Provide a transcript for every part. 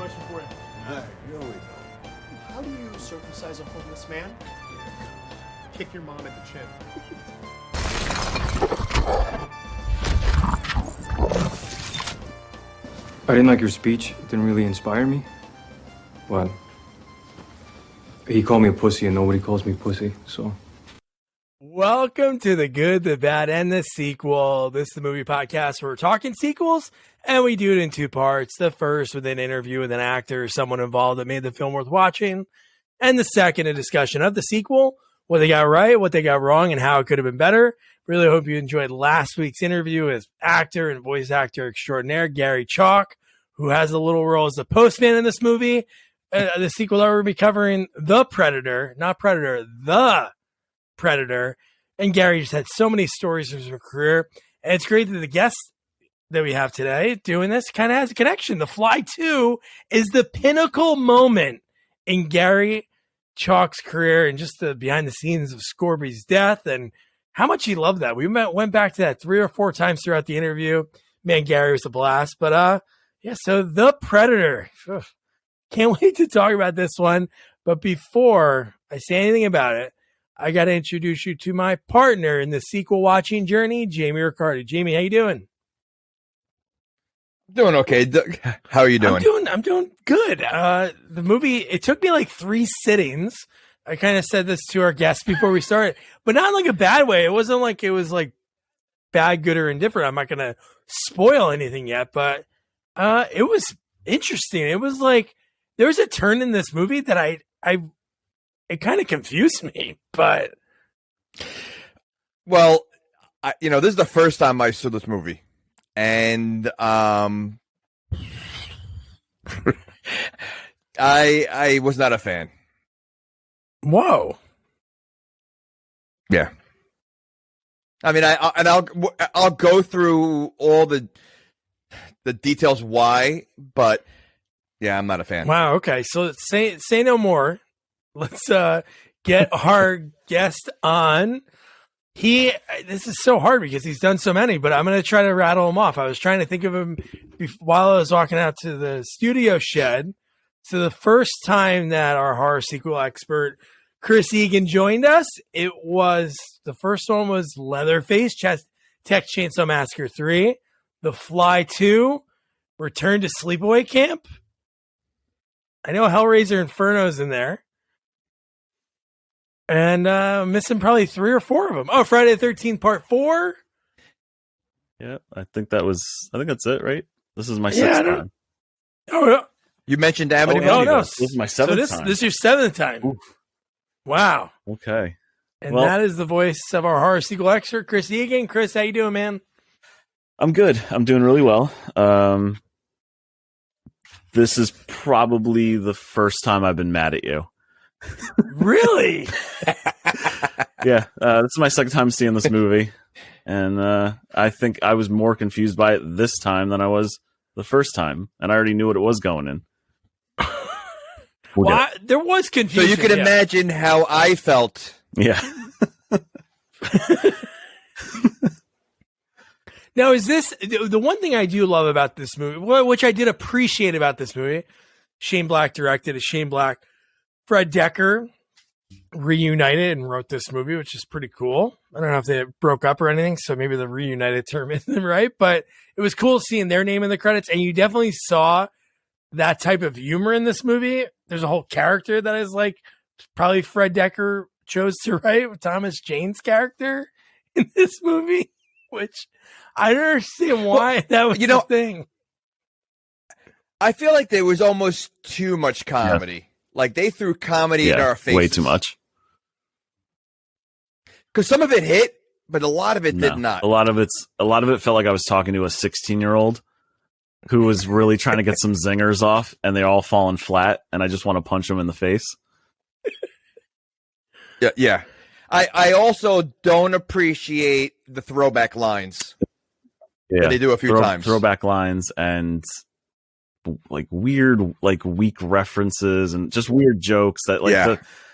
question for you. All right, here we go. How do you circumcise a homeless man? Kick your mom at the chin. I didn't like your speech. It didn't really inspire me. What? He called me a pussy and nobody calls me pussy, so... Welcome to The Good, the Bad, and the Sequel. This is the movie podcast where we're talking sequels, and we do it in two parts. The first with an interview with an actor or someone involved that made the film worth watching, and the second, a discussion of the sequel, what they got right, what they got wrong, and how it could have been better. Really hope you enjoyed last week's interview with actor and voice actor extraordinaire Gary Chalk, who has a little role as the postman in this movie. The sequel that we're going to be covering, The Predator, not Predator, The Predator. And Gary just had so many stories of his career. And it's great that the guest that we have today doing this kind of has a connection. The Fly 2 is the pinnacle moment in Gary Chalk's career and just the behind the scenes of Scorby's death and how much he loved that. We went back to that 3 or 4 times throughout the interview. Man, Gary was a blast. But yeah, so The Predator. Ugh. Can't wait to talk about this one. But before I say anything about it, I got to introduce you to my partner in the sequel watching journey, Jamie Riccardi. Jamie, how you doing? Doing okay. How are you doing? I'm doing good. The movie, it took me like 3 sittings. I kind of said this to our guests before we started, but not in like a bad way. It wasn't like it was like bad, good, or indifferent. I'm not going to spoil anything yet, but it was interesting. It was like there was a turn in this movie that it kind of confused me, but well, this is the first time I saw this movie, and I was not a fan. Whoa. Yeah. I mean, I'll go through all the details why, but yeah, I'm not a fan. Wow. Okay. So say no more. Let's get our guest on. This is so hard because he's done so many, but I'm going to try to rattle him off. I was trying to think of him while I was walking out to the studio shed. So the first time that our horror sequel expert, Chris Egan, joined us, the first one was Leatherface, Texas Chainsaw Massacre 3, The Fly 2, Return to Sleepaway Camp. I know Hellraiser Inferno's in there. And missing probably 3 or 4 of them. Oh, Friday the 13th Part 4. Yeah, I think that's it, right? This is my 6th time. Oh, no. You mentioned Amityville. Oh, no. This is my 7th time. This is your 7th time. Oof. Wow. Okay. And that is the voice of our horror sequel expert, Chris Egan. Chris, how you doing, man? I'm good. I'm doing really well. This is probably the first time I've been mad at you. Really? Yeah. This is my 2nd time seeing this movie. And I think I was more confused by it this time than I was the first time. And I already knew what it was going in. Well, there was confusion. So you can imagine how I felt. Yeah. Now, is this the one thing I do love about this movie, which I did appreciate about this movie? Shane Black directed it. Shane Black, Fred Decker reunited and wrote this movie, which is pretty cool. I don't know if they broke up or anything, so maybe the reunited term isn't right, but it was cool seeing their name in the credits, and you definitely saw that type of humor in this movie. There's a whole character that is like probably Fred Decker chose to write with Thomas Jane's character in this movie, which I don't understand why that was the thing. I feel like there was almost too much comedy. Yeah. Like they threw comedy in our faces. Way too much. Because some of it hit, but a lot of it did not. A lot of it felt like I was talking to a 16-year-old who was really trying to get some zingers off, and they're all falling flat, and I just want to punch them in the face. Yeah. I also don't appreciate the throwback lines. Yeah, they do a few times. Throwback lines and like weird, like weak references and just weird jokes that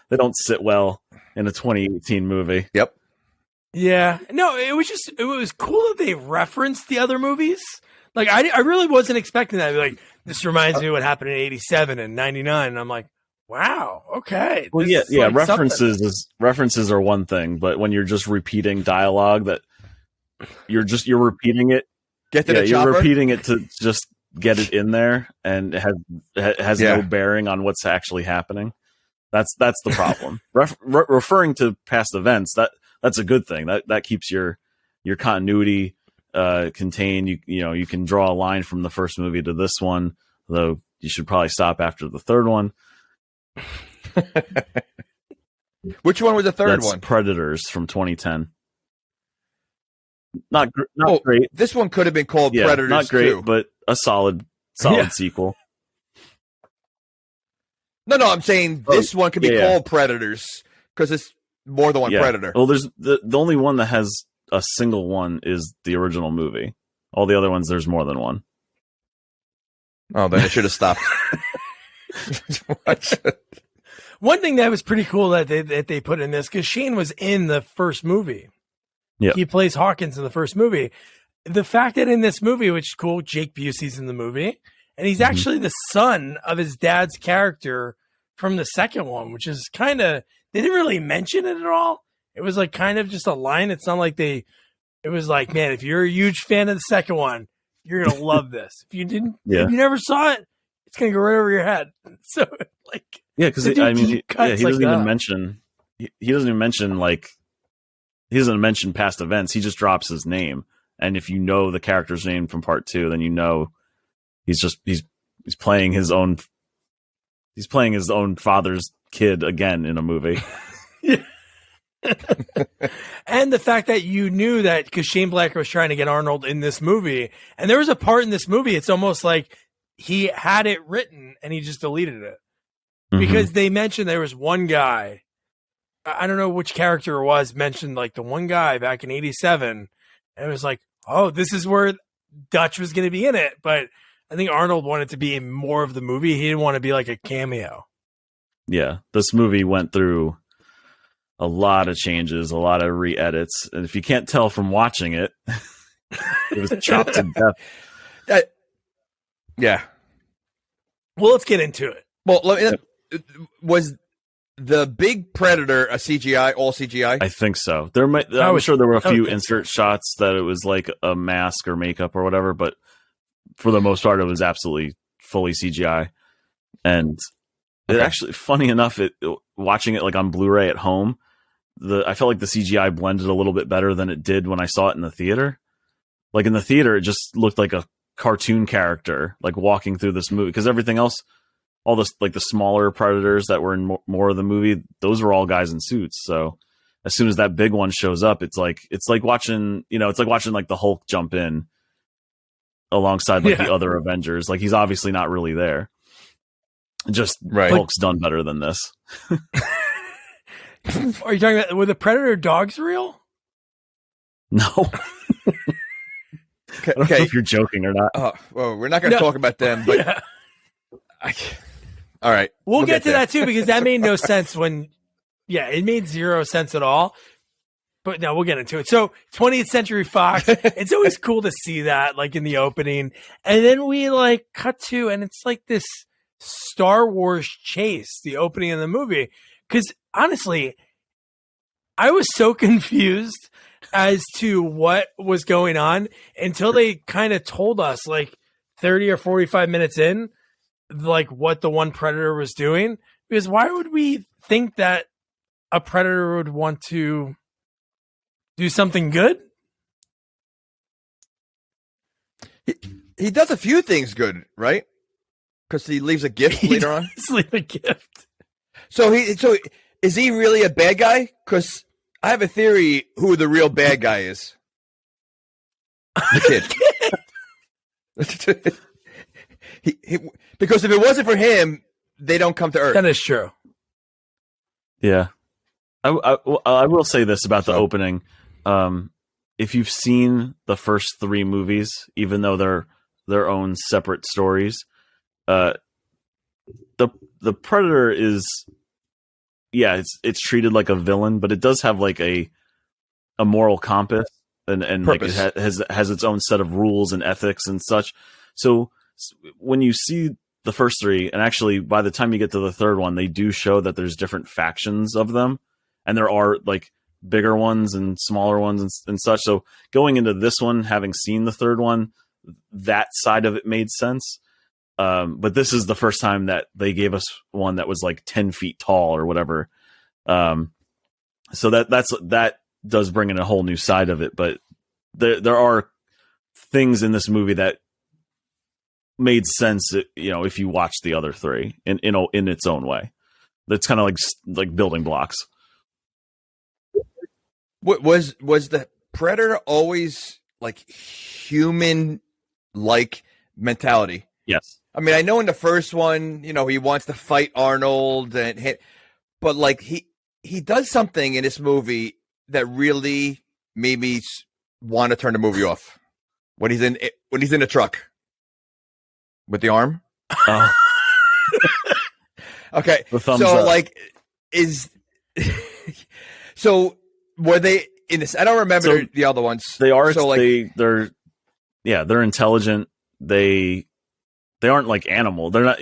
they don't sit well in a 2018 movie. Yep. Yeah. No, it was cool that they referenced the other movies. Like, I really wasn't expecting that. Like, this reminds me of what happened in 87 and 99. And I'm like, wow, okay. Well, this yeah, is like references are one thing, but when you're just repeating dialogue that you're repeating it, Get to the you're chopper? repeating it to just get it in there, and it has no bearing on what's actually happening. That's the problem. Referring to past events, that's a good thing. That keeps your continuity contained. You can draw a line from the first movie to this one, though you should probably stop after the third one. Which one was the third That's one? Predators from 2010. Not great. This one could have been called Predators. Not great, too. but a solid sequel. No, I'm saying this one could be called Predators because it's more than one Predator. Well, there's the only one that has a single one is the original movie. All the other ones, there's more than one. Oh, then I should have stopped. One thing that was pretty cool that they put in this, because Shane was in the first movie. Yeah, he plays Hawkins in the first movie. The fact that in this movie, which is cool, Jake Busey's in the movie, and he's actually the son of his dad's character from the second one, which is kind of, they didn't really mention it at all. It was like kind of just a line. It's not like it was like, man, if you're a huge fan of the second one, you're going to love this. If you didn't, if you never saw it, it's going to go right over your head. So like, because he doesn't even mention, he doesn't even mention like, he doesn't mention past events. He just drops his name. And if you know the character's name from part 2, then you know he's playing his own father's kid again in a movie. And the fact that you knew that because Shane Black was trying to get Arnold in this movie, and there was a part in this movie, it's almost like he had it written and he just deleted it because they mentioned there was one guy. I don't know which character it was, mentioned like the one guy back in 87. And it was like, oh, this is where Dutch was going to be in it. But I think Arnold wanted to be in more of the movie. He didn't want to be like a cameo. Yeah, this movie went through a lot of changes, a lot of re-edits. And if you can't tell from watching it, it was chopped to death. Yeah. Well, let's get into it. Well, was the big Predator a CGI, all CGI? I think so. I'm sure there were a few insert shots that it was like a mask or makeup or whatever, but for the most part, it was absolutely fully CGI. And it actually, funny enough, watching it like on Blu-ray at home, I felt like the CGI blended a little bit better than it did when I saw it in the theater. Like in the theater, it just looked like a cartoon character, like walking through this movie, because everything else, all this, like the smaller Predators that were in more of the movie, those were all guys in suits. So as soon as that big one shows up, it's like watching, like the Hulk jump in alongside the other Avengers. Like he's obviously not really there. Just Hulk's done better than this. Are you talking about, were the Predator dogs real? No. I don't know if you're joking or not. Well, we're not going to talk about them, but all right. We'll get to that too, because that made no sense it made zero sense at all. But no, we'll get into it. So 20th Century Fox, it's always cool to see that like in the opening. And then we like cut to, and it's like this Star Wars chase, the opening of the movie. Because honestly, I was so confused as to what was going on until they kind of told us like 30 or 45 minutes in, like what the one Predator was doing. Because why would we think that a Predator would want to do something good? He does a few things good, right? Because he leaves a gift later on. Leave a gift. So is he really a bad guy? Because I have a theory who the real bad guy is. The kid. Because if it wasn't for him, they don't come to Earth. That is true. Yeah. I will say this about the opening. If you've seen the first 3 movies, even though they're their own separate stories, the Predator is, it's treated like a villain, but it does have like a moral compass. and like it Purpose. has its own set of rules and ethics and such. So when you see the first three, and actually by the time you get to the third one, they do show that there's different factions of them, and there are like bigger ones and smaller ones and such. So going into this one, having seen the third one, that side of it made sense. But this is the first time that they gave us one that was like 10 feet tall or whatever. So that does bring in a whole new side of it. But there are things in this movie that made sense, if you watch the other three in its own way. That's kind of like building blocks. What was the Predator always like human like mentality? Yes. I mean, I know in the first one, he wants to fight Arnold and hit, but like he does something in this movie that really made me want to turn the movie off. When he's in the truck with the arm. Oh. Okay. The thumbs so up. like so were they in this? I don't remember the other ones. They are. So they're intelligent. They aren't like animal. They're not.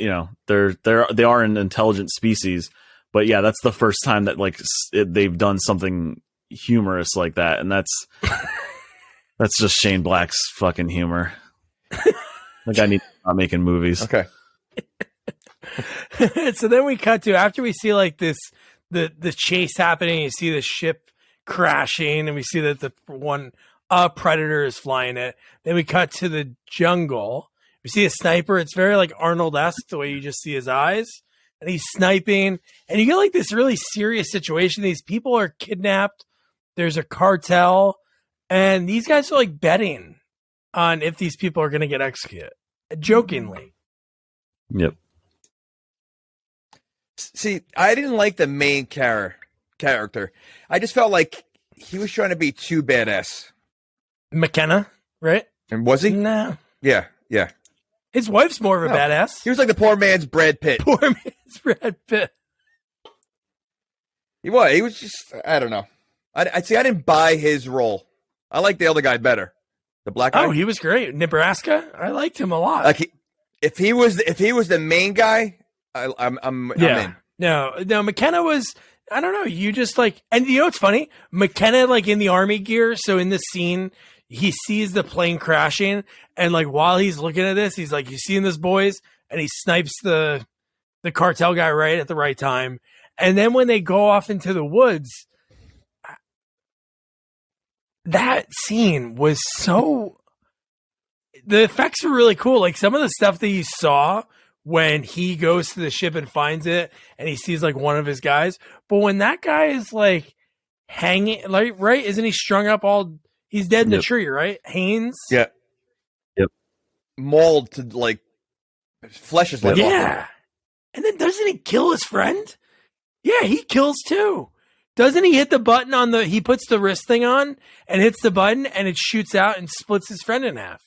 They are an intelligent species. But yeah, that's the first time that like they've done something humorous like that, and that's just Shane Black's fucking humor. Like I need to stop making movies. Okay. So then we cut to after we see like this the chase happening. You see the ship crashing, and we see that the one predator is flying it. Then we cut to the jungle. We see a sniper. It's very like Arnold-esque, the way you just see his eyes, and he's sniping. And you get like this really serious situation. These people are kidnapped. There's a cartel, and these guys are like betting on if these people are going to get executed. Jokingly. Yep. See, I didn't like the main character. I just felt like he was trying to be too badass. McKenna, right? And was he? No. Yeah. His wife's more of a badass. He was like the poor man's Brad Pitt. Poor man's Brad Pitt. He was. He was just, I don't know. I didn't buy his role. I like the other guy better. The black guy. Oh, he was great. Nebraska. I liked him a lot. Like if he was the main guy, I'm in. No, McKenna was, I don't know. You just like, and you know what's funny? McKenna like in the army gear. So in the scene, he sees the plane crashing, and like while he's looking at this, he's like, "You seeing this, boys?" And he snipes the cartel guy right at the right time. And then when they go off into the woods, that scene was so. The effects were really cool. Like some of the stuff that you saw when he goes to the ship and finds it, and he sees like one of his guys. But when that guy is like hanging, like right, isn't he strung up all? He's dead in the tree, right? Haynes. Yeah. Yep. Mauled to like flesh is left off him. And then doesn't he kill his friend? Yeah, he kills too. Doesn't he hit the button on he puts the wrist thing on and hits the button and it shoots out and splits his friend in half.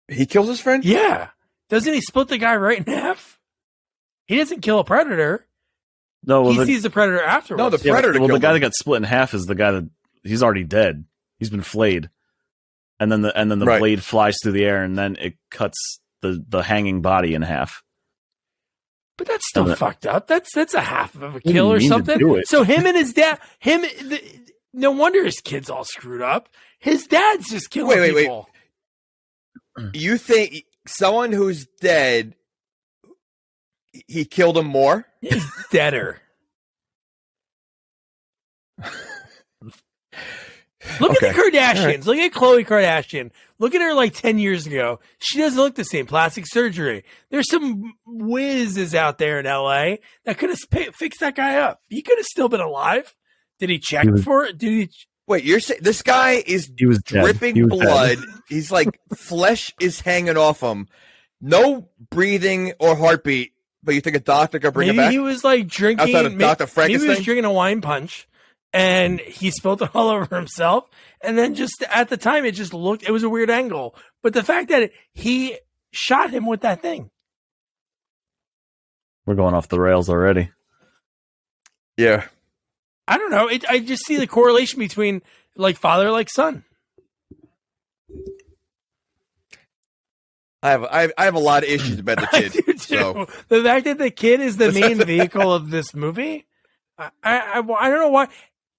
He kills his friend? Yeah. Doesn't he split the guy right in half? He doesn't kill a predator. No, he sees the predator afterwards. No, the predator. Well, the guy him. that got split in half is the guy that he's already dead. He's been flayed, and then the blade flies through the air, and then it cuts the hanging body in half. But that's still fucked up. That's a half of a kill or something. So him and his dad, no wonder his kid's all screwed up. His dad's just killing people. Wait. You think someone who's dead, he killed him more? He's deader. Look at the Kardashians. Right. Look at Khloe Kardashian. Look at her like 10 years ago. She doesn't look the same. Plastic surgery. There's some whizzes out there in LA that could have fixed that guy up. He could have still been alive. Did he check for it? Wait, you're saying this guy is dripping blood. He's like flesh is hanging off him. No breathing or heartbeat. But you think a doctor could bring him back? He was like drinking. Outside of Dr. Frankenstein? He was drinking a wine punch, and he spilled it all over himself. And then just at the time, it was a weird angle. But the fact that he shot him with that thing. We're going off the rails already. Yeah. I don't know. I just see the correlation between like father, like son. I have a lot of issues about the kid. I do too. So The fact that the kid is the main vehicle of this movie, I don't know why.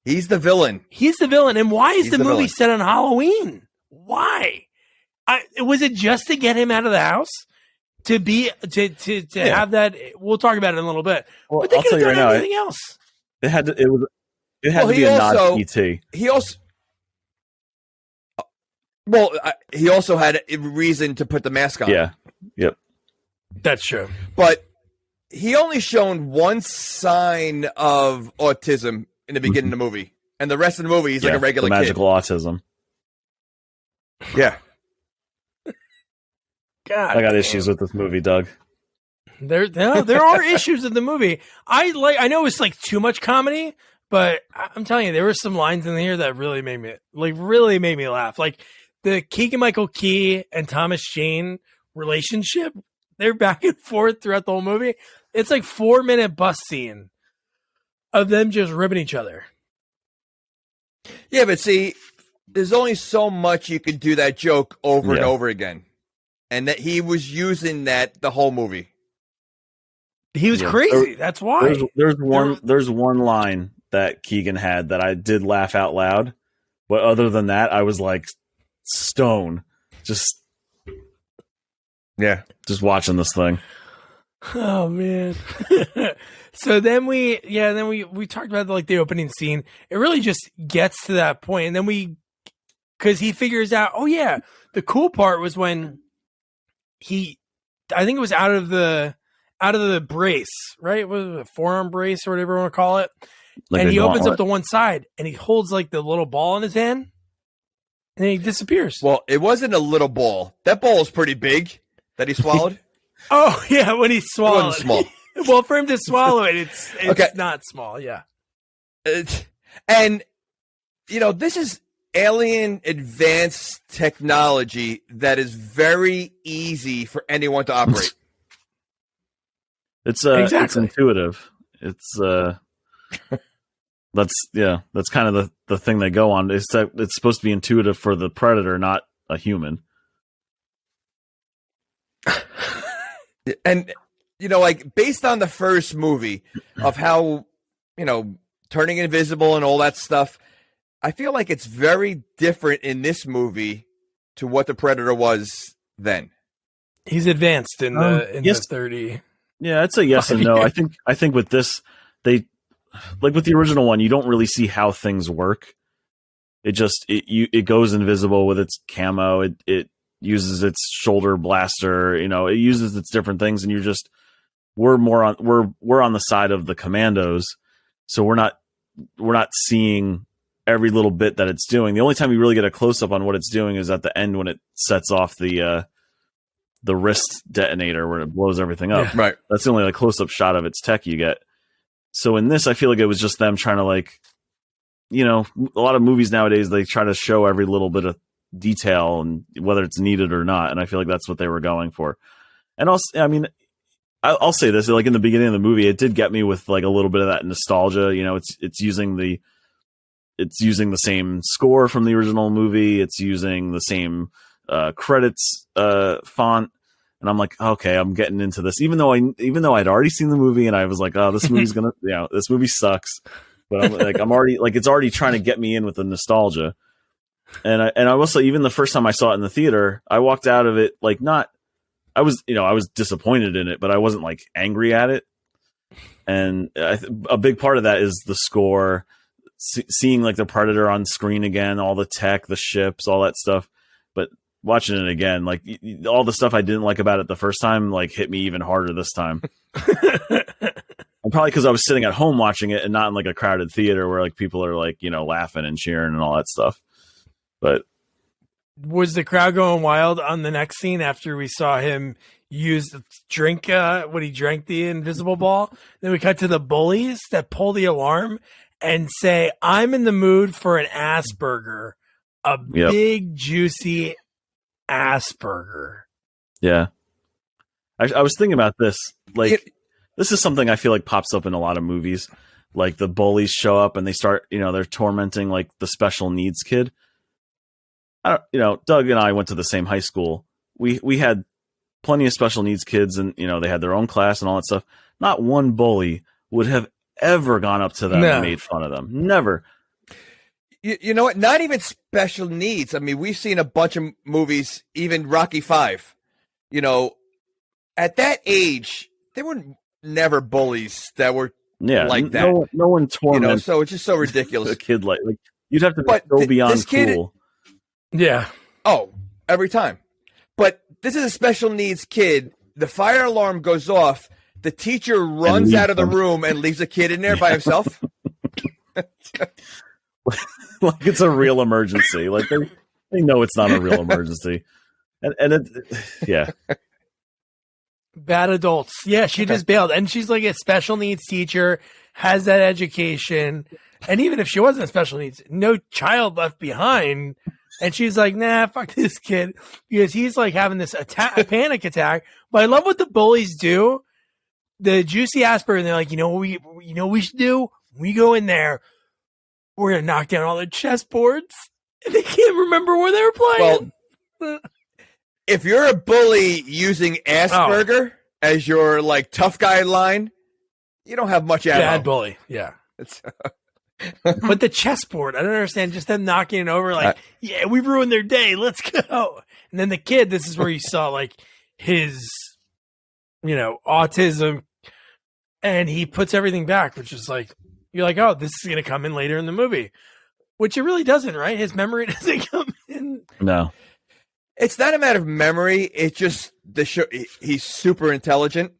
he's the villain. He's the villain, and why is He's the the movie villain. set on Halloween? Why? Was it just to get him out of the house? To be to have that? We'll talk about it in a little bit. Well, But they I'll could tell have you done right now, anything else. It had to Well, be a nod to ET. He also had a reason to put the mask on. Yeah. Yep. That's true. But he only shown one sign of autism in the beginning of the movie. And the rest of the movie, he's like a regular the magical autism. kid. Yeah. God, I got issues with this movie, Doug. there are issues in the movie. I know it's like too much comedy, but I'm telling you, there were some lines in here that really made me laugh. Like the Keegan Michael Key and Thomas Jane relationship. They're back and forth throughout the whole movie. It's like 4-minute bus scene of them just ribbing each other. Yeah, but see, there's only so much you could do that joke over and over again. And that he was using that the whole movie. He was crazy. That's why. There's one line that Keegan had that I did laugh out loud, but other than that, I was like stone, just watching this thing. Oh man. So then we talked about like the opening scene. It really just gets to that point, and then because he figures out, oh yeah, the cool part was when I think it was out of the brace, right? What was it, a forearm brace or whatever you want to call it? Like and he opens gauntlet. up the one side and he holds like the little ball in his hand and he disappears. Well, it wasn't a little ball. That ball was pretty big that he swallowed. Oh yeah, when he swallowed. It wasn't small. Well, for him to swallow it, it's Okay. not small. Yeah. And, this is alien advanced technology that is very easy for anyone to operate. It's Exactly. it's intuitive. It's that's kind of the thing they go on. It's that it's supposed to be intuitive for the predator, not a human. And, like based on the first movie of how, turning invisible and all that stuff, I feel like it's very different in this movie to what the Predator was then. He's advanced in yes. the 30. Yeah, it's a yes and no. I think with this, they like with the original one, you don't really see how things work. It goes invisible with its camo. It uses its shoulder blaster. It uses its different things, and we're on the side of the commandos, so we're not seeing every little bit that it's doing. The only time you really get a close up on what it's doing is at the end when it sets off the wrist detonator where it blows everything up. Yeah. Right. That's the only close up shot of its tech you get. So in this, I feel like it was just them trying to a lot of movies nowadays, they try to show every little bit of detail and whether it's needed or not. And I feel like that's what they were going for. And also, I mean, I'll say this, like in the beginning of the movie, it did get me with like a little bit of that nostalgia. It's using the same score from the original movie. It's using the same credits font. And I'm like, okay, I'm getting into this, even though I'd already seen the movie and I was like, oh, this movie's this movie sucks. But I'm already like, it's already trying to get me in with the nostalgia. And I will say, even the first time I saw it in the theater, I walked out of it like I was disappointed in it, but I wasn't like angry at it. And a big part of that is the score, seeing like the Predator on screen again, all the tech, the ships, all that stuff. But watching it again, like all the stuff I didn't like about it the first time, like hit me even harder this time. And probably because I was sitting at home watching it and not in like a crowded theater where like people are like, laughing and cheering and all that stuff. But Was the crowd going wild on the next scene after we saw him use the drink when he drank the invisible ball? Then we cut to the bullies that pull the alarm and say, "I'm in the mood for an ass burger, a big juicy ass burger." Yeah, I was thinking about this. Like, this is something I feel like pops up in a lot of movies, like the bullies show up and they start, they're tormenting like the special needs kid. Doug and I went to the same high school. We had plenty of special needs kids, and they had their own class and all that stuff. Not one bully would have ever gone up to them and made fun of them. Never. You know what? Not even special needs. I mean, we've seen a bunch of movies, even Rocky V. At that age, there were never bullies that were like that. No one tormented. So it's just so ridiculous. A kid like you'd have to go beyond cool. Yeah. Oh, every time. But this is a special needs kid. The fire alarm goes off. The teacher runs out of the room and leaves a kid in there by himself. Like it's a real emergency. Like they know it's not a real emergency. And it, yeah. Bad adults. Yeah, she just bailed. And she's like a special needs teacher, has that education. And even if she wasn't a special needs, no child left behind. And she's like, nah, fuck this kid. Because he's like having this panic attack. But I love what the bullies do. The juicy Asper, and they're like, what we should do? We go in there, we're going to knock down all their chessboards. And they can't remember where they were playing. Well, if you're a bully using Asperger as your like tough guy line, you don't have much ammo. Bad bully, yeah. But the chessboard, I don't understand. Just them knocking it over, like, yeah, we've ruined their day. Let's go. And then the kid, this is where you saw like his, autism, and he puts everything back, which is like, you're like, oh, this is going to come in later in the movie, which it really doesn't, right? His memory doesn't come in. No. It's not a matter of memory. It's just the show. He's super intelligent,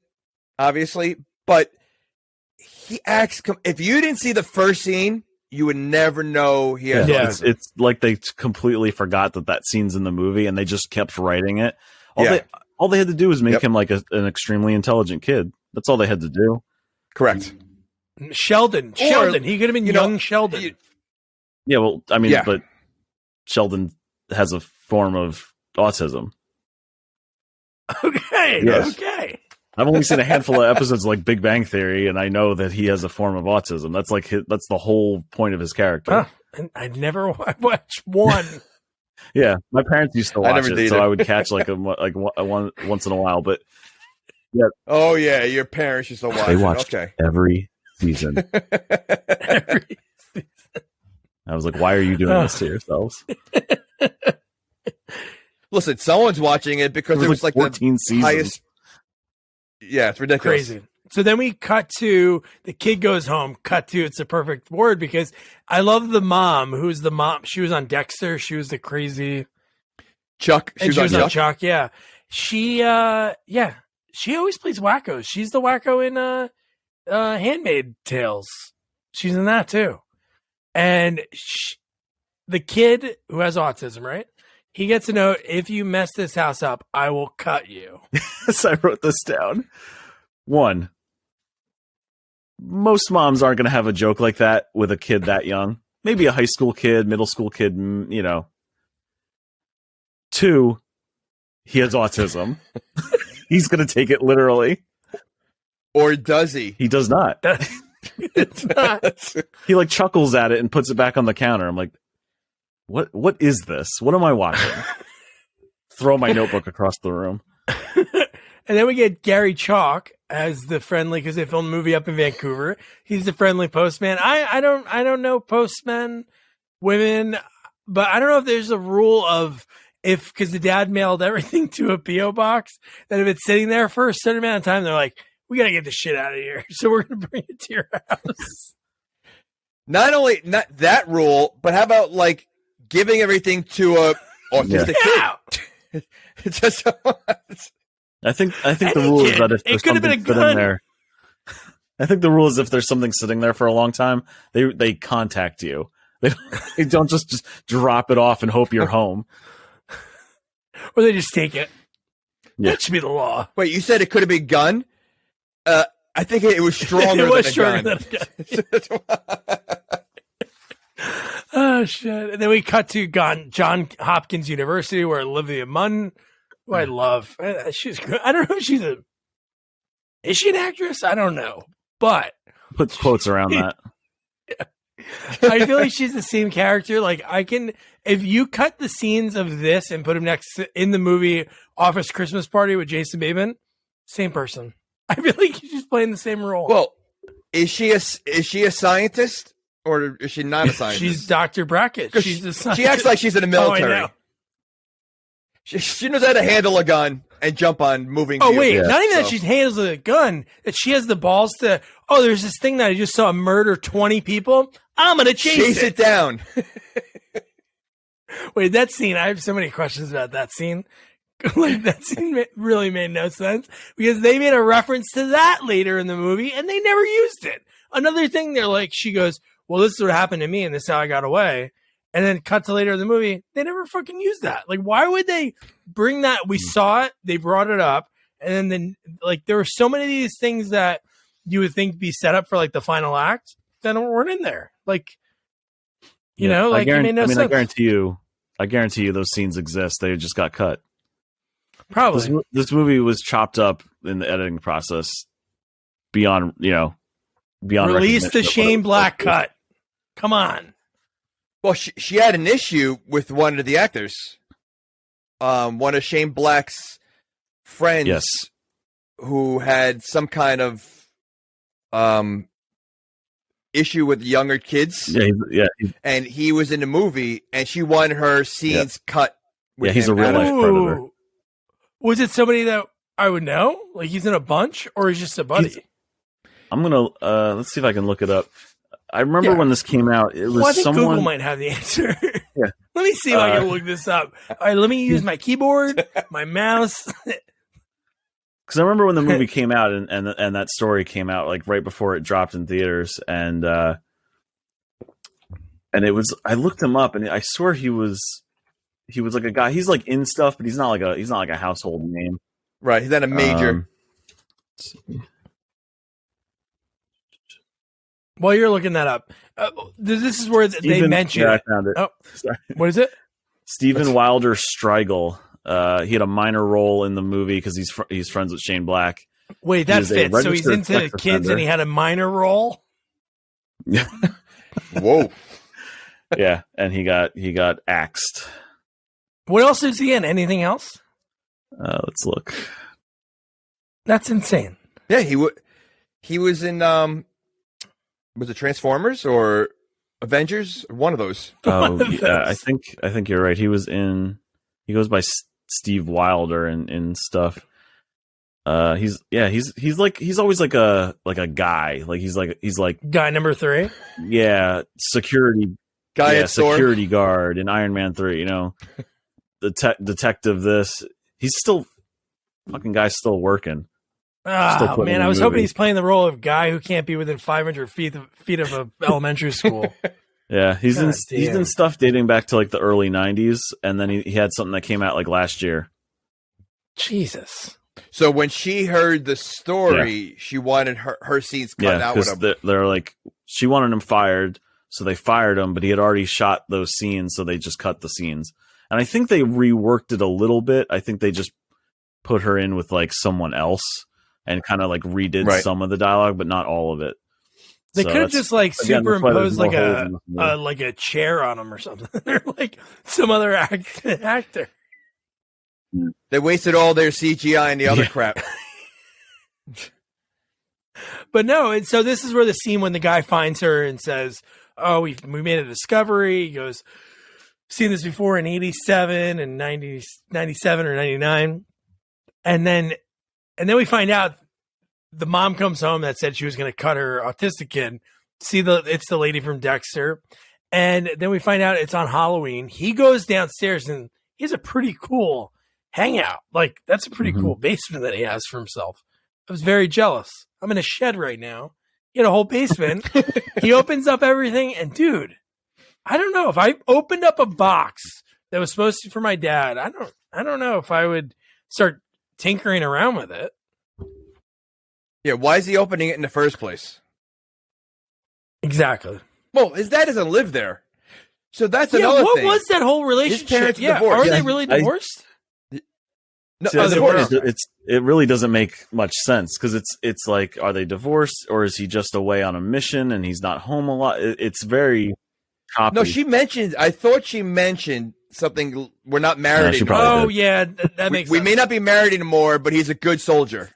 obviously, but he acts. If you didn't see the first scene, you would never know he has. Yeah, it's like they completely forgot that scene's in the movie, and they just kept writing it. All they had to do was make him like an extremely intelligent kid. That's all they had to do. Correct. Sheldon. He could have been young Sheldon. Yeah, well, I mean, but Sheldon has a form of autism. Okay. Yes. Okay. I've only seen a handful of episodes of like Big Bang Theory, and I know that he has a form of autism. That's like that's the whole point of his character. I never watched one. Yeah, my parents used to watch it, so I would catch like one once in a while. But yeah. Oh yeah, your parents used to watch. They watched every season. Every season. I was like, "Why are you doing this to yourselves?" Listen, someone's watching it because it was like 14 seasons. Highest. Yeah, it's ridiculous. Crazy. So then we cut to the kid goes home. Cut to it's a perfect word because I love the mom. Who's the mom? She was on Dexter. She was the crazy Chuck. She was on Chuck. Yeah. She always plays wackos. She's the wacko in Handmaid's Tales. She's in that too. And the kid who has autism, right? He gets a note, if you mess this house up, I will cut you. Yes, I wrote this down. 1, most moms aren't going to have a joke like that with a kid that young. Maybe a high school kid, middle school kid, 2, he has autism. He's going to take it literally. Or does he? He does not. It's not. He like chuckles at it and puts it back on the counter. I'm like, What is this? What am I watching? Throw my notebook across the room. And then we get Gary Chalk as the friendly, because they filmed a movie up in Vancouver. He's the friendly postman. I don't know postmen, women, but I don't know if there's a rule of because the dad mailed everything to a P.O. box, that if it's sitting there for a certain amount of time, they're like, we got to get this shit out of here. So we're going to bring it to your house. Not that rule, but how about like giving everything to a autistic kid? Just I think the rule is that if there's something sitting there, I think the rule is if there's something sitting there for a long time, they contact you. They don't just drop it off and hope you're home. Or they just take it. Yeah. That should be the law. Wait, you said it could have been gun? I think it was stronger than a gun. Oh, shit. And then we cut to John Hopkins University, where Olivia Munn, who I love. She's good. I don't know if is she an actress? I don't know. But put quotes around that. I feel like she's the same character. Like if you cut the scenes of this and put them in the movie Office Christmas Party with Jason Bateman, same person. I feel like she's playing the same role. Well, is she a scientist or is she not a scientist? She's Dr. Brackett. She's a scientist. She acts like she's in the military. I know. She knows how to handle a gun and jump on moving. Oh wait, vehicles. not even that she handles a gun. That she has the balls to. Oh, there's this thing that I just saw murder 20 people. I'm gonna chase it down. Wait, that scene. I have so many questions about that scene. Like that scene really made no sense because they made a reference to that later in the movie and they never used it. Another thing, they're like, she goes, "Well, this is what happened to me, and this is how I got away." And then cut to later in the movie, they never fucking used that. Like, why would they bring that? We saw it, they brought it up, and then like there were so many of these things that you would think be set up for like the final act that weren't in there. Like, you know, like it made no sense. I guarantee you, those scenes exist. They just got cut. Probably. This movie was chopped up in the editing process beyond release the Shane Black cut. Come on. Well, she had an issue with one of the actors. One of Shane Black's friends, yes, who had some kind of issue with younger kids. And he was in the movie, and she wanted her scenes cut. Yeah, he's a real life predator. Was it somebody that I would know? Like he's in a bunch, or he's just a buddy? I'm gonna let's see if I can look it up. I remember when this came out. It was I think someone. Google might have the answer. Yeah. Let me see if I can look this up. All right, let me use my keyboard, my mouse. Because I remember when the movie came out and that story came out like right before it dropped in theaters, and it was. I looked him up, and I swear he was like a guy. He's like in stuff, but he's not like a household name. Right, he's not a major. While you're looking that up, this is where they mention. Yeah, I found it. Oh, sorry. What is it? Stephen Wilder Striegel. He had a minor role in the movie because he's friends with Shane Black. Wait, that fits. So he's into kids, and he had a minor role. Yeah. Whoa. Yeah, and he got axed. What else is he in? Anything else? Let's look. That's insane. Yeah, he was in. Was it Transformers or Avengers? One of those. Oh, yeah, I think you're right. He goes by Steve Wilder and stuff. He's always like a guy. Like he's like guy number 3. Yeah, security guy at security guard in Iron Man 3, you know. The detective he's still fucking guy's still working. Oh, man, I was hoping he's playing the role of guy who can't be within 500 feet of a elementary school. Yeah, he's in stuff dating back to like the early 90s, and then he had something that came out like last year. Jesus. So when she heard the story, she wanted her scenes cut out with him. They're like, she wanted him fired, so they fired him, but he had already shot those scenes, so they just cut the scenes. And I think they reworked it a little bit. I think they just put her in with like someone else and kind of like redid some of the dialogue, but not all of it. They could have just like superimposed like a chair on him or something. They're like some other actor. They wasted all their CGI and the other crap. But no, and so this is where the scene when the guy finds her and says, "Oh, we made a discovery." He goes, "Seen this before in 87 and 97 or 99," and then we find out the mom comes home that said she was going to cut her autistic kid. It's the lady from Dexter. And then we find out it's on Halloween. He goes downstairs and he has a pretty cool hangout. Like that's a pretty cool basement that he has for himself. I was very jealous. I'm in a shed right now. He had a whole basement. He opens up everything and dude, I don't know if I opened up a box that was supposed to be for my dad. I don't know if I would start tinkering around with it. Yeah, why is he opening it in the first place? Exactly. Well, his dad doesn't live there. So that's another thing. What was that whole relationship? His parents divorced. Are they really divorced? No, See, that's the divorce. point. It really doesn't make much sense because it's like, are they divorced or is he just away on a mission and he's not home a lot? It's very choppy. No, I thought she mentioned something. We're not married she anymore. probably Oh did. yeah, that makes We sense. may not be married anymore, but he's a good soldier.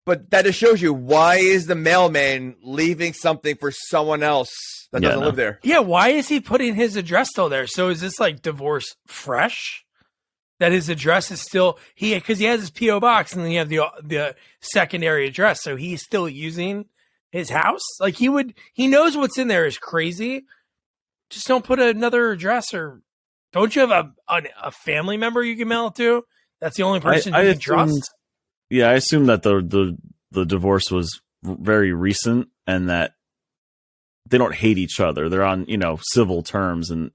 But that just shows you, why is the mailman leaving something for someone else that doesn't live there? Yeah, why is he putting his address still there? So is this like divorce fresh? That his address is still because he has his PO box and then you have the secondary address, so he's still using his house. Like he knows what's in there is crazy. Just don't put another address, or don't you have a family member you can mail it to? That's the only person you can trust. Yeah, I assume that the divorce was very recent and that they don't hate each other. They're on, civil terms, and,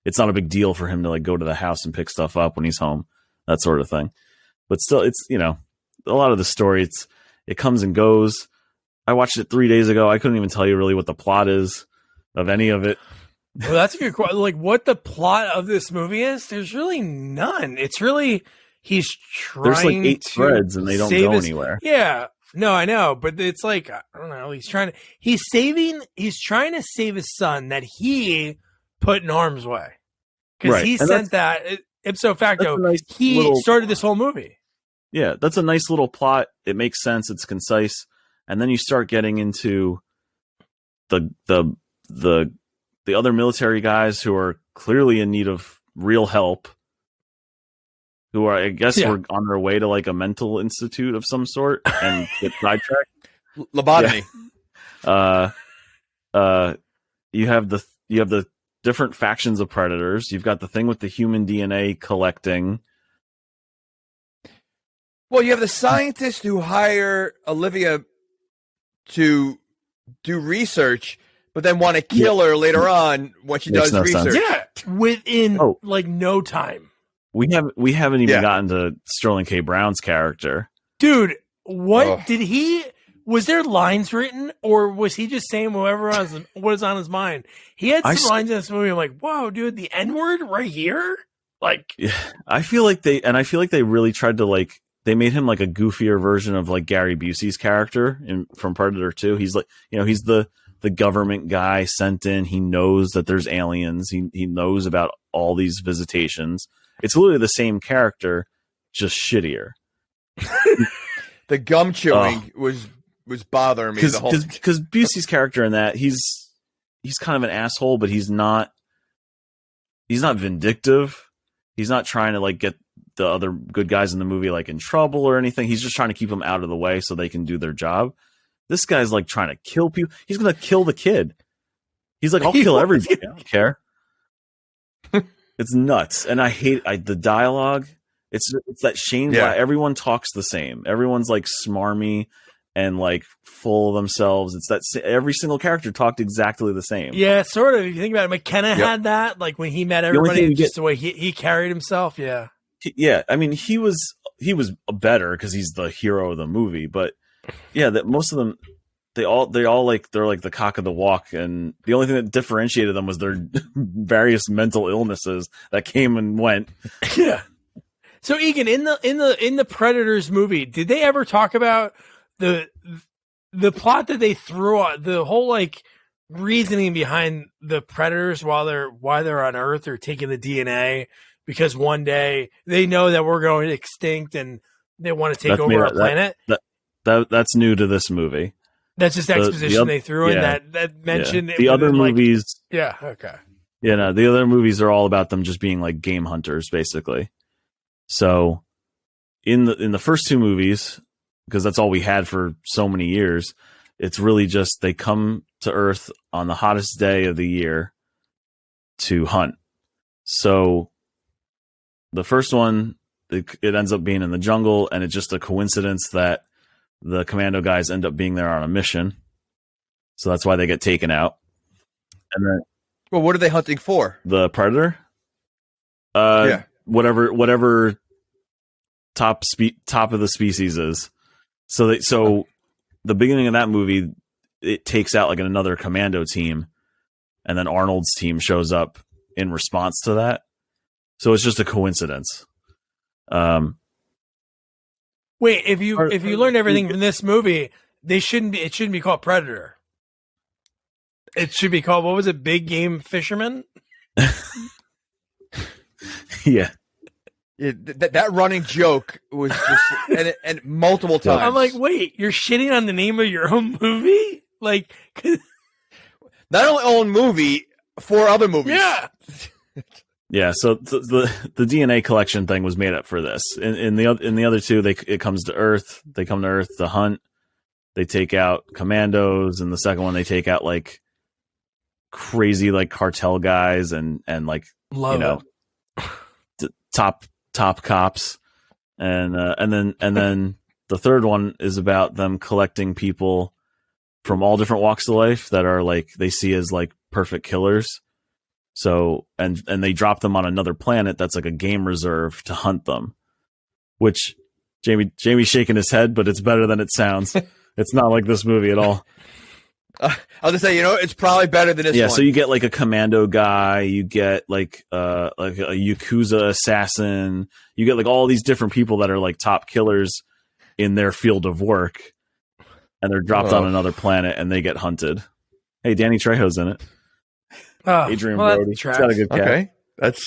it's not a big deal for him to like go to the house and pick stuff up when he's home, that sort of thing. But still, it's, a lot of the story, it comes and goes. I watched it 3 days ago. I couldn't even tell you really what the plot is of any of it. Well, that's a good question. Like what the plot of this movie is, there's really none. It's really, he's trying There's like 8 to threads and they don't go anywhere. Yeah. No, I know, but it's like, I don't know. He's trying to save his son that he put in harm's way. Because Right. he And sent that ipso facto. He started this whole movie. Yeah, that's a nice little plot. It makes sense. It's concise. And then you start getting into the other military guys who are clearly in need of real help, who are, I guess, were on their way to like a mental institute of some sort and get sidetracked. Lobotomy. Yeah. You have the different factions of predators. You've got the thing with the human DNA collecting. Well, you have the scientists who hire Olivia to do research, but then want to kill her later on when she Makes does no research. sense. Yeah. Within like no time. We haven't even gotten to Sterling K. Brown's character. Dude, what was there lines written, or was he just saying whatever was on his mind? He had some lines in this movie. I'm like, whoa, dude, the N-word right here? Like, yeah, I feel like they really tried to like, they made him like a goofier version of like Gary Busey's character from Predator 2. He's like, he's the government guy sent in. He knows that there's aliens. He knows about all these visitations. It's literally the same character, just shittier. The gum chewing was bothering me the whole time. Because Busey's character in that, he's kind of an asshole, but he's not vindictive. He's not trying to like get the other good guys in the movie like in trouble or anything. He's just trying to keep them out of the way so they can do their job. This guy's like trying to kill people. He's gonna kill the kid. He's like, I'll kill everybody. I don't care. It's nuts, and I hate the dialogue. It's that Shane Black. Everyone talks the same. Everyone's like smarmy and like full of themselves. It's that every single character talked exactly the same. Yeah, sort of. If you think about it, McKenna had that. Like when he met everybody, just the way he carried himself. Yeah. Yeah, I mean, he was better because he's the hero of the movie. But yeah, that most of them, they're like the cock of the walk, and the only thing that differentiated them was their various mental illnesses that came and went. Yeah. So Egan, in the Predators movie, did they ever talk about the plot that they threw on, the whole like reasoning behind the Predators why they're on Earth or taking the DNA? Because one day they know that we're going extinct and they want to take over our planet. That's new to this movie. That's just exposition they threw in that mentioned the other movies. Yeah. Okay. Yeah. No, the other movies are all about them just being like game hunters, basically. So in the first 2 movies, because that's all we had for so many years, it's really just they come to Earth on the hottest day of the year to hunt. So the first one, it ends up being in the jungle, and it's just a coincidence that the commando guys end up being there on a mission. So that's why they get taken out. And then, well, what are they hunting for? The predator? Whatever top of the species is. So the beginning of that movie, it takes out like another commando team, and then Arnold's team shows up in response to that. So it's just a coincidence. Wait, if you learn everything from this movie, it shouldn't be called Predator. It should be called, what was it, Big Game Fisherman? Yeah. That running joke was just and multiple times. I'm like, wait, you're shitting on the name of your own movie? Like, not only own movie, 4 other movies. Yeah. Yeah, so the DNA collection thing was made up for this. In the other two, it comes to Earth. They come to Earth to hunt. They take out commandos, and the second one they take out like crazy like cartel guys and like love top cops, and then the third one is about them collecting people from all different walks of life that are like they see as like perfect killers. So and they drop them on another planet that's like a game reserve to hunt them. Which Jamie's shaking his head, but it's better than it sounds. It's not like this movie at all. I was gonna say, it's probably better than this one. Yeah, so you get like a commando guy, you get like a Yakuza assassin, you get like all these different people that are like top killers in their field of work, and they're dropped on another planet and they get hunted. Hey, Danny Trejo's in it. Adrian Brody. He's got a good cat. Okay.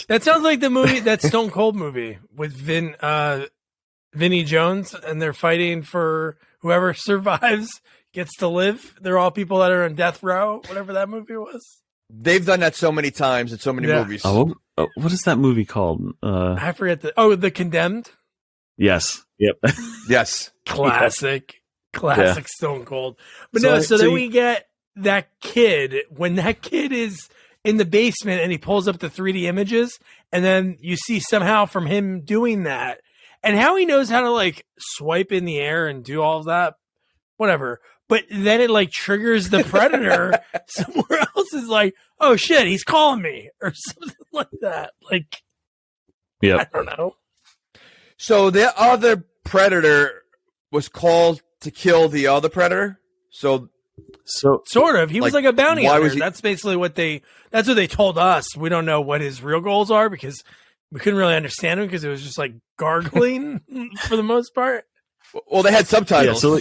That sounds like the movie, that Stone Cold movie with Vinnie Jones, and they're fighting for whoever survives gets to live. They're all people that are on death row, whatever that movie was. They've done that so many times in so many movies. Oh, what is that movie called? I forget The Condemned. Yes. Yep. Yes. Classic Stone Cold. But So then we get that kid, when that kid is in the basement and he pulls up the 3D images, and then you see somehow from him doing that, and how he knows how to like swipe in the air and do all of that, whatever. But then it like triggers the predator somewhere else is like, oh shit, he's calling me or something like that. Like, yeah, I don't know. So the other predator was called to kill the other predator. So Sort of. He was like a bounty hunter. Was he... That's basically what they told us. We don't know what his real goals are because we couldn't really understand him because it was just like gargling for the most part. Well, they had subtitles. Yeah, so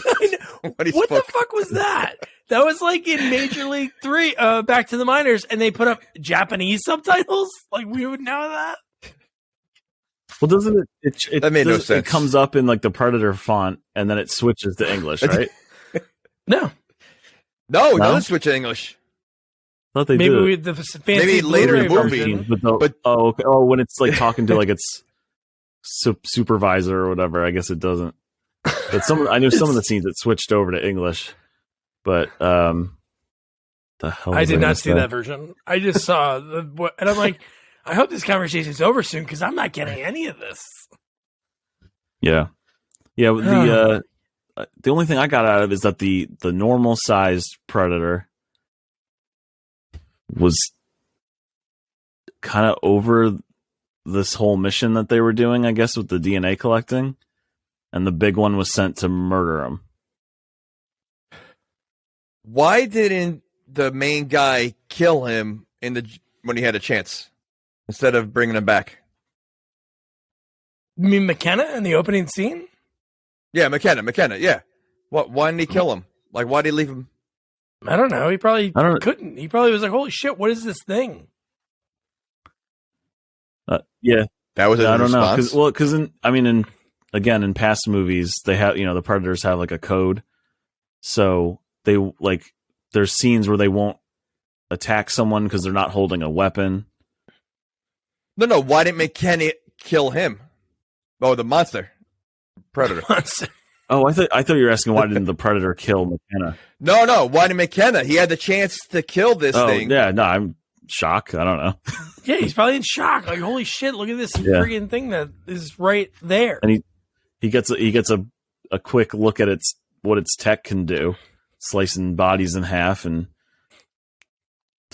like, what the fuck was that? That was like in Major League 3, Back to the Minors, and they put up Japanese subtitles? Like, we would know that? Well, doesn't it that made no sense. It comes up in like the Predator font, and then it switches to English, right? No. No, it doesn't switch to English. I thought they maybe did. We the fancy maybe later in the movie. But okay. Oh, when it's like talking to like its supervisor or whatever, I guess it doesn't. But I know some of the scenes it switched over to English. But the hell I did not see that version. I just saw and I'm like, I hope this conversation is over soon because I'm not getting any of this. Yeah. The only thing I got out of it is that the normal sized predator was kind of over this whole mission that they were doing, I guess, with the DNA collecting, and the big one was sent to murder him. Why didn't the main guy kill him when he had a chance instead of bringing him back? You mean McKenna in the opening scene? Yeah, McKenna. Yeah. Why didn't he kill him? Like, why did he leave him? I don't know. He probably couldn't. He probably was like, "Holy shit, what is this thing?" Yeah, that was. I don't know. Because in past movies, they have the predators have like a code, so they like there's scenes where they won't attack someone because they're not holding a weapon. No. Why didn't McKenna kill him? Oh, the monster. Predator. Oh, I thought you were asking why didn't the predator kill McKenna? No. Why did McKenna? He had the chance to kill this thing. Yeah, no, I'm shocked. I don't know. Yeah, he's probably in shock. Like, holy shit, look at this friggin' thing that is right there. And he gets a quick look at what its tech can do, slicing bodies in half, and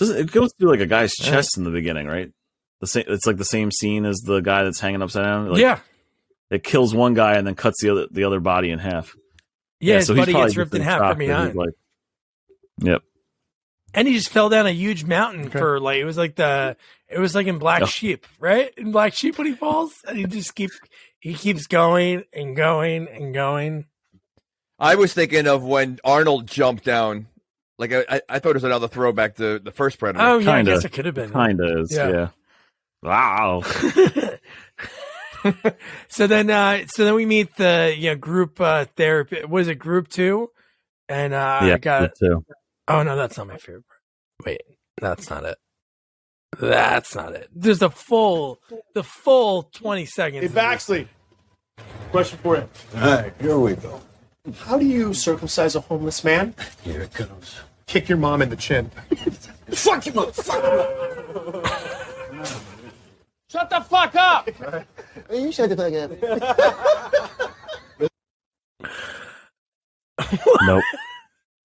it goes through like a guy's chest in the beginning, right? It's like the same scene as the guy that's hanging upside down. Like, yeah. It kills one guy and then cuts the other body in half. Yeah, his buddy gets ripped in half from behind. Yep. And he just fell down a huge mountain for like, it was like in Black Sheep, right? In Black Sheep when he falls, and he keeps going and going and going. I was thinking of when Arnold jumped down. Like I thought it was another throwback to the first Predator. Oh yeah, Kinda. I guess it could have been. Kind of is, yeah. Wow. So then we meet the group therapy. Was it group 2? And I got too. Oh no, that's not my favorite part. Wait, that's not it. That's not it. There's the full 20 seconds. Hey, Baxley, question for you. All right, here we go. How do you circumcise a homeless man? Here it comes. Kick your mom in the chin. Fuck you, motherfucker! Shut the fuck up! You shut the fuck up. Nope.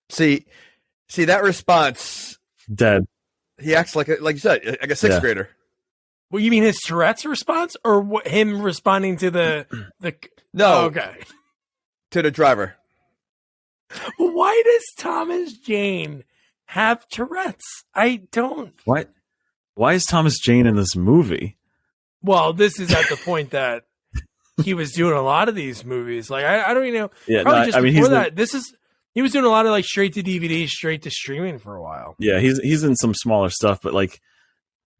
See that response. Dead. He acts like you said, like a sixth grader. Well, you mean his Tourette's response, or him responding to the? No. Oh, okay. To the driver. Well, why does Thomas Jane have Tourette's? I don't. What? Why is Thomas Jane in this movie? Well, this is at the point that he was doing a lot of these movies. Like I don't even know. Yeah, Probably no, just I mean, before that. He was doing a lot of like straight to DVD, straight to streaming for a while. Yeah, he's in some smaller stuff, but like,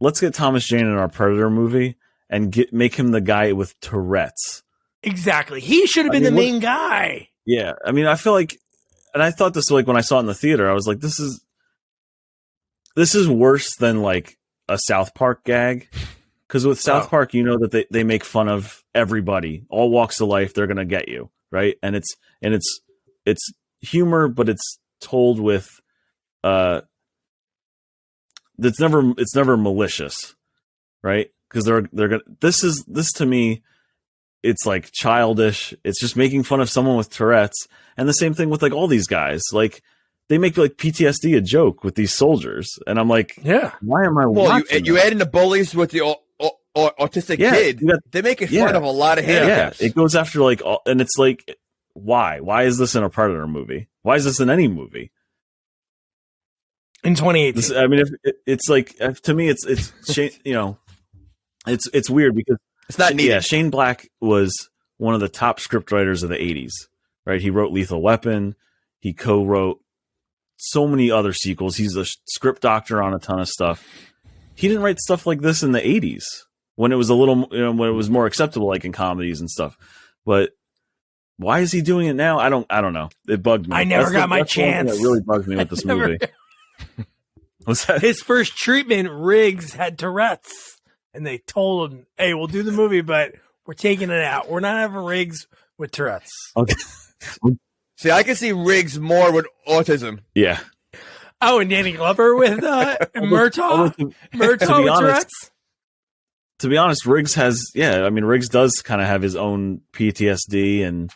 let's get Thomas Jane in our Predator movie and make him the guy with Tourette's. Exactly. He should have been the main guy. Yeah, I mean, I feel like, and I thought this like when I saw it in the theater, I was like, this is worse than like a South Park gag. Because with South Park, you know that they make fun of everybody, all walks of life. They're gonna get you, right? And it's humor, but it's told with it's never malicious, right? Because they're gonna. This to me, it's like childish. It's just making fun of someone with Tourette's, and the same thing with like all these guys. Like they make like PTSD a joke with these soldiers, and I'm like, yeah, why am I? Well, watching you add in the bullies with the autistic kid. They're making fun of a lot of handicaps. Yeah, it goes after like, and it's like, why? Why is this in a Predator movie? Why is this in any movie? In 2018, I mean, it's like to me, it's you know, it's weird because it's not needed. Yeah, Shane Black was one of the top scriptwriters of the 80s, right? He wrote Lethal Weapon. He co-wrote so many other sequels. He's a script doctor on a ton of stuff. He didn't write stuff like this in the 80s when it was a little, when it was more acceptable, like in comedies and stuff. But why is he doing it now? I don't know. It bugged me. I never got my chance. That really bugged me with this movie. What's that? His first treatment, Riggs had Tourette's, and they told him, "Hey, we'll do the movie, but we're taking it out. We're not having Riggs with Tourette's." Okay. See, I can see Riggs more with autism. Yeah. Oh, and Danny Glover with Murtaugh. Murtaugh with Tourette's. To be honest, Riggs Riggs does kind of have his own PTSD and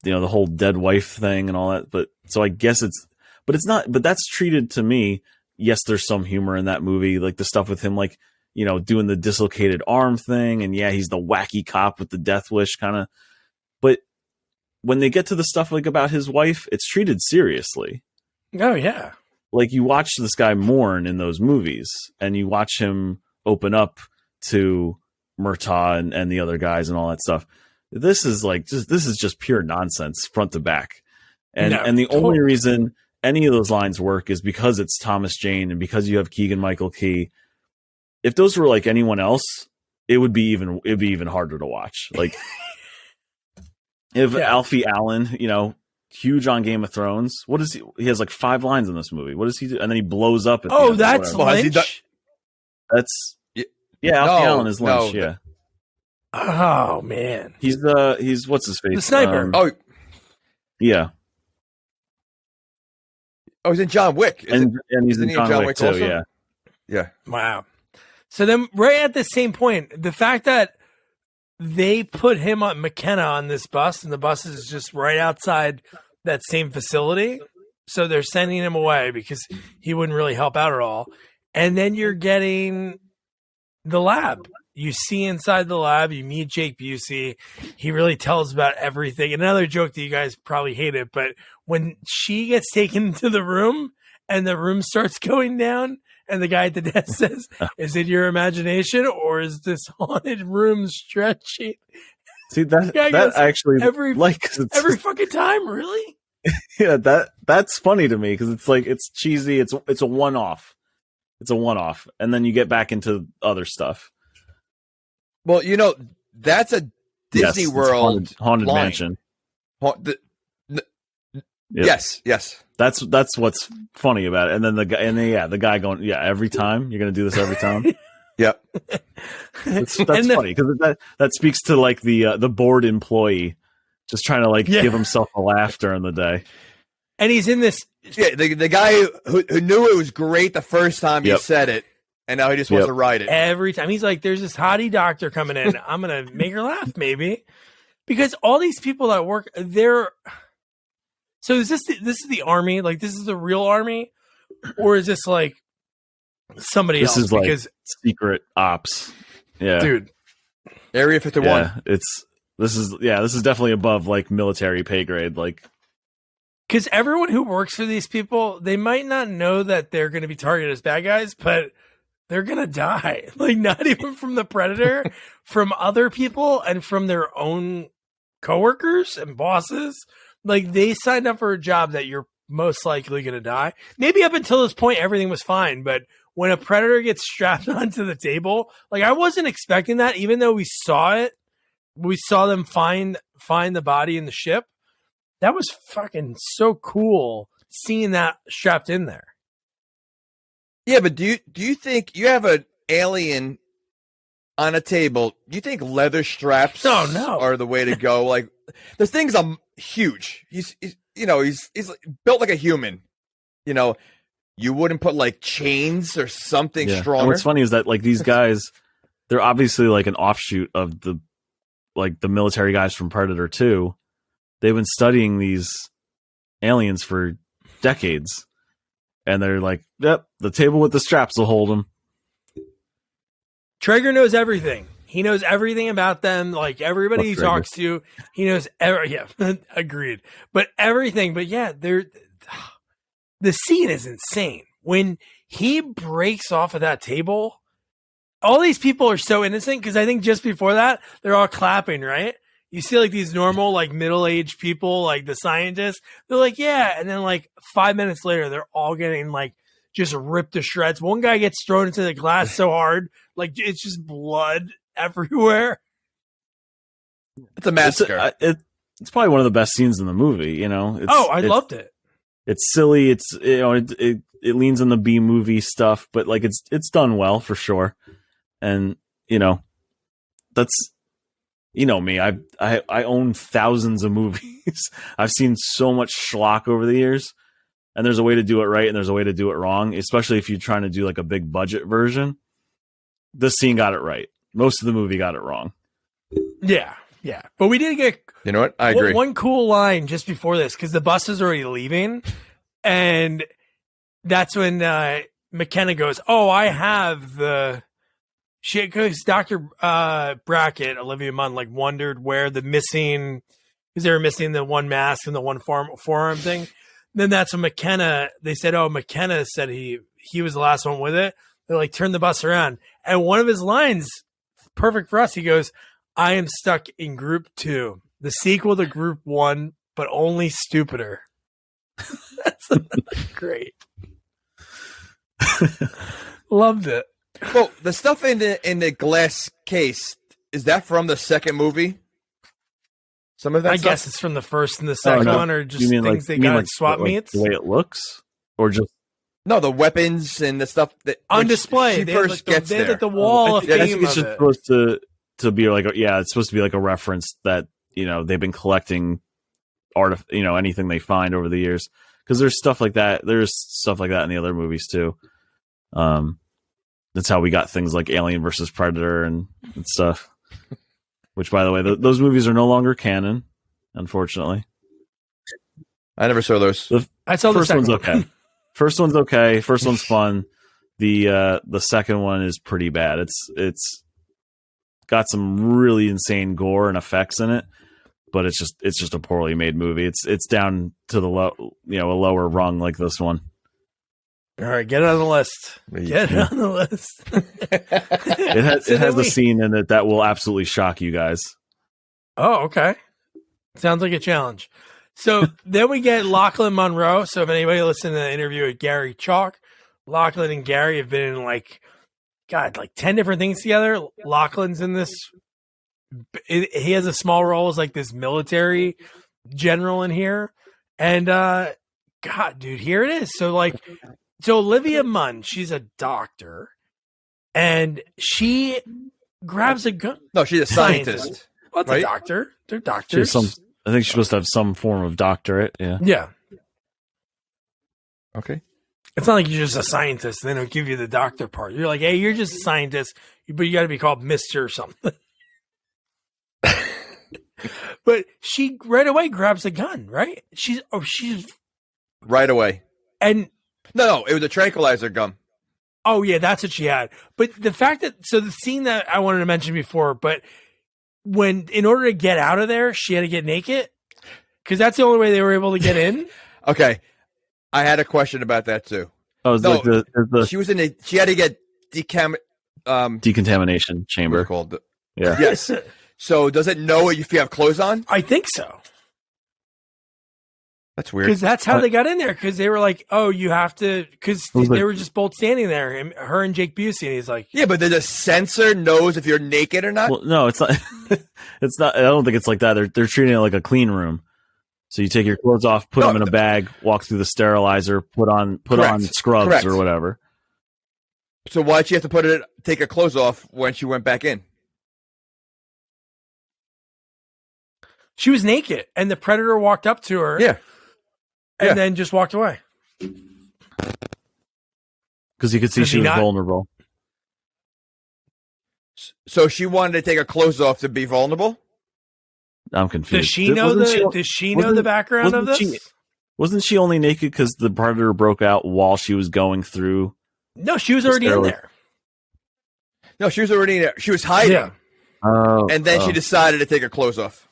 the whole dead wife thing and all that. But so I guess but that's treated to me. Yes, there's some humor in that movie, like the stuff with him, like, doing the dislocated arm thing. And yeah, he's the wacky cop with the death wish kind of, but when they get to the stuff like about his wife, it's treated seriously. Oh yeah. Like you watch this guy mourn in those movies and you watch him open up to Murtaugh and the other guys and all that stuff. This is just pure nonsense front to back. And the only reason any of those lines work is because it's Thomas Jane and because you have Keegan-Michael Key. If those were like anyone else, it'd be even harder to watch. Like if Alfie Allen, huge on Game of Thrones, what is he? He has like 5 lines in this movie. What does he do? And then he blows up. At the end that's Lynch. That's Alfie Allen is Lynch. Yeah. Oh man, he's what's his face? The sniper. Yeah. Oh, he's in John Wick. And he's in John Wick too. Also? Yeah. Yeah. Wow. So then, right at the same point, the fact that they put him on McKenna on this bus, and the bus is just right outside that same facility. So they're sending him away because he wouldn't really help out at all. And then you're getting the lab. You see inside the lab, you meet Jake Busey. He really tells about everything. Another joke that you guys probably hate it, but when she gets taken into the room and the room starts going down, and the guy at the desk says, "Is it your imagination or is this haunted room stretching?" See that actually every fucking time, really? Yeah, that's funny to me because it's like it's cheesy. It's a one-off. It's a one-off, and then you get back into other stuff. Well, that's a Disney World haunted line. mansion. Yes. That's what's funny about it. And then the guy going, every time you're gonna do this every time. Yep. That's funny because that speaks to like the bored employee just trying to like give himself a laugh during the day. And he's in this. Yeah, the guy who knew it was great the first time you said it, and now he just wants to ride it every time. He's like, "There's this hottie doctor coming in. I'm gonna make her laugh, maybe," because all these people that work there. So is this the army? Like this is the real army, or is this like somebody else? This is because secret ops. Yeah, dude. Area 51. Yeah, this is definitely above like military pay grade. Like, because everyone who works for these people, they might not know that they're going to be targeted as bad guys, but they're going to die. Like not even from the predator, from other people, and from their own coworkers and bosses. Like they signed up for a job that you're most likely going to die. Maybe up until this point, everything was fine. But when a predator gets strapped onto the table, like I wasn't expecting that, even though we saw it, we saw them find the body in the ship. That was fucking so cool seeing that strapped in there. Yeah. But do you think you have an alien on a table? Do you think leather straps are the way to go? Like the thing's huge. He's built like a human. You wouldn't put like chains or something stronger. And what's funny is that like these guys, they're obviously like an offshoot of the military guys from Predator 2. They've been studying these aliens for decades, and they're like, "Yep, the table with the straps will hold them." Traeger knows everything. He knows everything about them. Like everybody he talks to, he knows. Agreed. But everything. But yeah, the scene is insane when he breaks off of that table. All these people are so innocent because I think just before that they're all clapping, right? You see like these normal like middle-aged people, like the scientists. They're like, yeah, and then like 5 minutes later, they're all getting like just ripped to shreds. One guy gets thrown into the glass so hard, like it's just blood everywhere. It's a massacre. It's probably one of the best scenes in the movie. I loved it. It's silly. It's it leans on the B movie stuff, but like it's done well for sure. And that's me. I own thousands of movies. I've seen so much schlock over the years, and there's a way to do it right, and there's a way to do it wrong. Especially if you're trying to do like a big budget version. This scene got it right. Most of the movie got it wrong. Yeah. But we did get... You know what? I agree. One cool line just before this, because the bus is already leaving, and that's when McKenna goes, "Oh, I have the..." She goes, Dr. Brackett, Olivia Munn, like wondered where the missing... Because they were missing the one mask and the one forearm thing. Then that's when McKenna... They said, "Oh, McKenna said he was the last one with it." They like turn the bus around, and one of his lines, perfect for us. He goes, "I am stuck in Group 2, the sequel to Group 1, but only stupider." That's great. Loved it. Well, the stuff in the glass case, is that from the second movie? Some of that. I guess it's from the first and the second one, or just things they got at swap meets. The way it looks, or just. No, the weapons and the stuff that on display. She first gets there. At the wall of fame. I think it's just supposed to be like it's supposed to be like a reference that they've been collecting anything they find over the years, because there's stuff like that. There's stuff like that in the other movies too. That's how we got things like Alien versus Predator and stuff. Which, by the way, those movies are no longer canon, unfortunately. I never saw those. I saw the first one's okay. First one's okay. First one's fun. The second one is pretty bad. It's got some really insane gore and effects in it, but it's just a poorly made movie. It's down to the a lower rung like this one. All right, get it on the list. Get it on the list. It has a scene in it that will absolutely shock you guys. Oh, okay. Sounds like a challenge. So then we get Lachlan Monroe. So if anybody listened to the interview with Gary Chalk, Lachlan and Gary have been in like 10 different things together. Lachlan's in this. He has a small role as like this military general in here. And God, dude, here it is. So Olivia Munn, she's a doctor. And she grabs a gun. No, she's a scientist. What's right? a doctor? They're doctors. I think she's supposed to have some form of doctorate. Yeah. Yeah. Okay. It's not like you're just a scientist and then they'll give you the doctor part. You're like, hey, you're just a scientist, but you got to be called Mr. or something. But she right away grabs a gun, right? She's right away. And no, it was a tranquilizer gun. Oh yeah, that's what she had. But the fact that the scene that I wanted to mention before, but in order to get out of there, she had to get naked because that's the only way they were able to get in. Okay, I had a question about that too. Oh, no, like she was in she had to get decontamination chamber. What's it called? Yeah. Yes. So does it know if you have clothes on? I think so. That's weird. Because that's how they got in there. Because they were like, "Oh, you have to." Because they were just both standing there, and her and Jake Busey, and he's like, "Yeah, but the sensor knows if you're naked or not." Well, no, it's not. It's not. I don't think it's like that. They're treating it like a clean room. So you take your clothes off, put them in a bag, walk through the sterilizer, put on scrubs or whatever. So why'd she have to take her clothes off when she went back in? She was naked, and the predator walked up to her. Yeah. And then just walked away. Because you could see she was vulnerable. So she wanted to take her clothes off to be vulnerable? I'm confused. Does she know the background of this? Wasn't she only naked because the predator broke out while she was going through? No, she was already in there. No, she was already in there. She was hiding. Yeah. And then she decided to take her clothes off.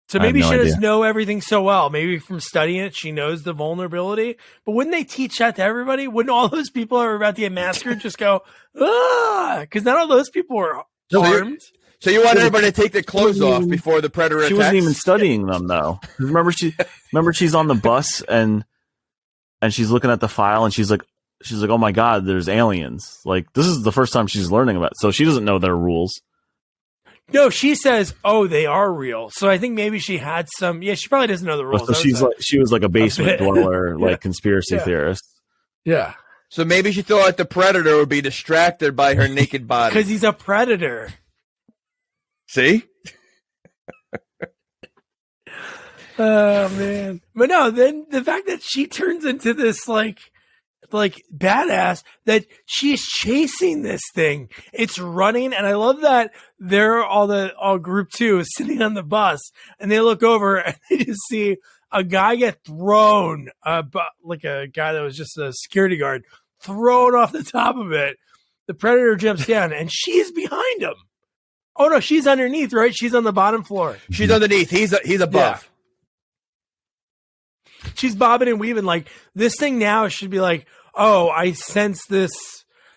So maybe she doesn't know everything so well. Maybe from studying it, she knows the vulnerability. But wouldn't they teach that to everybody? Wouldn't all those people who are about to get massacred just go, ah? Because not all those people were harmed. So you want everybody to take their clothes off before the predator attacks? She wasn't even studying them, though. Remember she's on the bus and she's looking at the file and she's like, oh my God, there's aliens. Like, this is the first time she's learning about it. So she doesn't know their rules. No, she says, "Oh, they are real." So I think maybe she had some. Yeah, she probably doesn't know the rules. So she was like a basement dweller, like conspiracy theorist. Yeah. So maybe she thought the predator would be distracted by her naked body because he's a predator. See? Oh man! But no, then the fact that she turns into this like badass, that she's chasing this thing. It's running, and I love that they're all group 2 is sitting on the bus, and they look over and they just see a guy get thrown, like a guy that was just a security guard, thrown off the top of it. The predator jumps down, and she's behind him. Oh no, she's underneath, right? She's on the bottom floor. She's underneath. He's above. Yeah. She's bobbing and weaving. Like, this thing now should be like, oh, I sense this.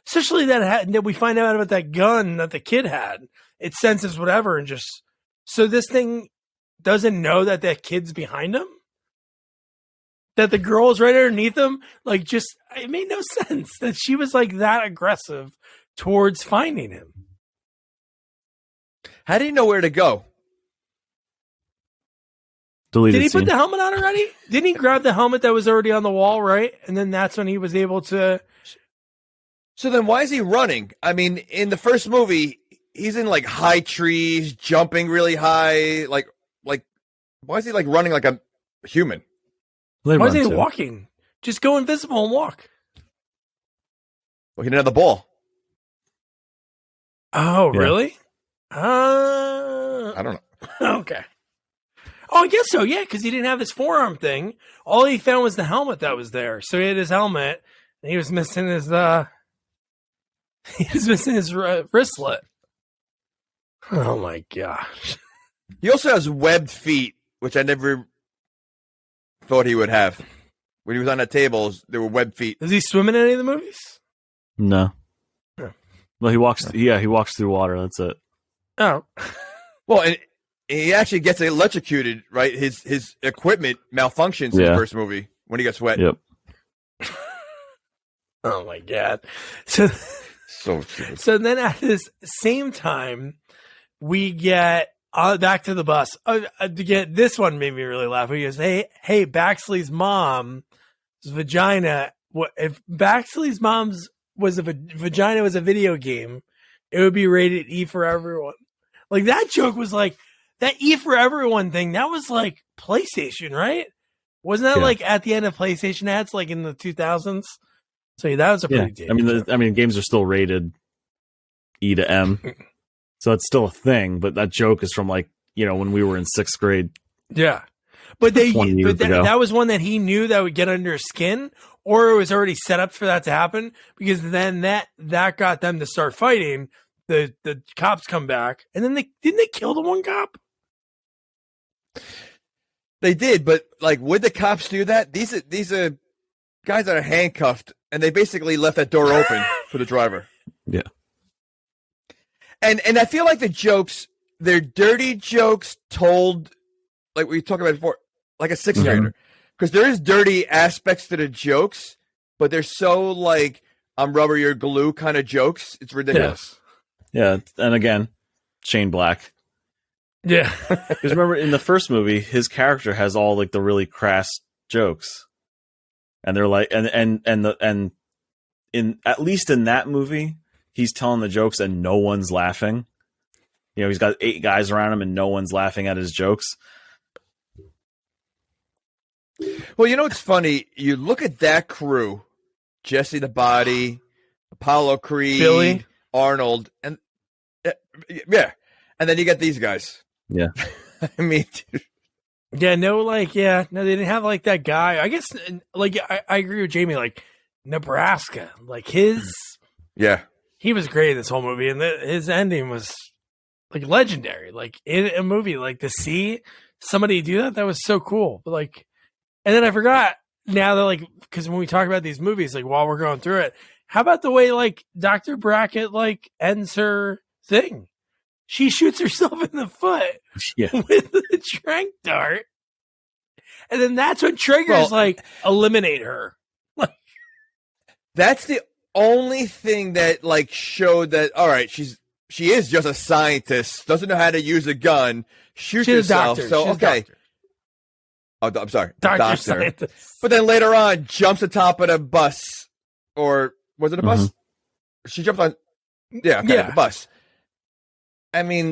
Especially that we find out about that gun that the kid had. It senses whatever and just. So this thing doesn't know that kid's behind him? That the girl's right underneath him? Like, just, it made no sense that she was like that aggressive towards finding him. How do you know where to go? Did he put the helmet on already? Didn't he grab the helmet that was already on the wall, right? And then that's when he was able to. So then why is he running? I mean, in the first movie, he's in like high trees, jumping really high. Like why is he like running like a human? Why is he walking? Just go invisible and walk. Well, he didn't have the ball. Oh, yeah. Really? I don't know. Okay. Oh, I guess so, yeah, because he didn't have his forearm thing. All he found was the helmet that was there. So he had his helmet, and he was missing his wristlet. Oh my gosh! He also has webbed feet, which I never thought he would have. when he was on that table, there were web feet. Does he swim in any of the movies? No. Yeah. Well, he walks. Yeah, he walks through water. That's it. Oh. Well, and he actually gets electrocuted, right? His equipment malfunctions in the first movie when he gets wet. Yep. Oh my god. So stupid. So then at this same time, we get back to the bus. This one made me really laugh. He goes, "Hey, Baxley's mom's vagina. What if Baxley's mom's vagina was a video game? It would be rated E for everyone." Like that joke was like that E for everyone thing. That was like PlayStation, right? Wasn't that like at the end of PlayStation ads, like in the 2000s? So that was a pretty. I mean, games are still rated E to M, so it's still a thing. But that joke is from like when we were in 6th grade. Yeah, but that was one that he knew that would get under his skin, or it was already set up for that to happen. Because then that got them to start fighting. The cops come back, and then didn't they kill the one cop? They did, but like, would the cops do that? These are guys that are handcuffed, and they basically left that door open for the driver. Yeah, and I feel like the jokes, they're dirty jokes told, like we talked about before, like a 6th grader, because there is dirty aspects to the jokes, but they're so like I'm rubber, you're glue kind of jokes. It's ridiculous. Yeah, and again, Shane Black. Yeah, because remember in the first movie, his character has all like the really crass jokes, and they're like, and in at least in that movie, he's telling the jokes and no one's laughing. He's got 8 guys around him and no one's laughing at his jokes. Well, it's funny. You look at that crew: Jesse the Body, Apollo Creed, Billy, Arnold, and and then you get these guys. Yeah, I mean, dude. Yeah, no, they didn't have like that guy. I guess, like, I agree with Jamie. Like Nebraska, like he was great in this whole movie, and his ending was like legendary. Like in a movie like to see somebody do that was so cool. But like, and then I forgot now that because when we talk about these movies, like while we're going through it, how about the way like Dr. Brackett like ends her thing? She shoots herself in the foot with the trank dart. And then that's when triggers eliminate her. That's the only thing that like showed that, all right, she is just a scientist, doesn't know how to use a gun, shoots herself. So okay. Oh, I'm sorry. Doctor scientist. But then later on jumps on top of the bus, or was it a bus? She jumped on the bus. I mean,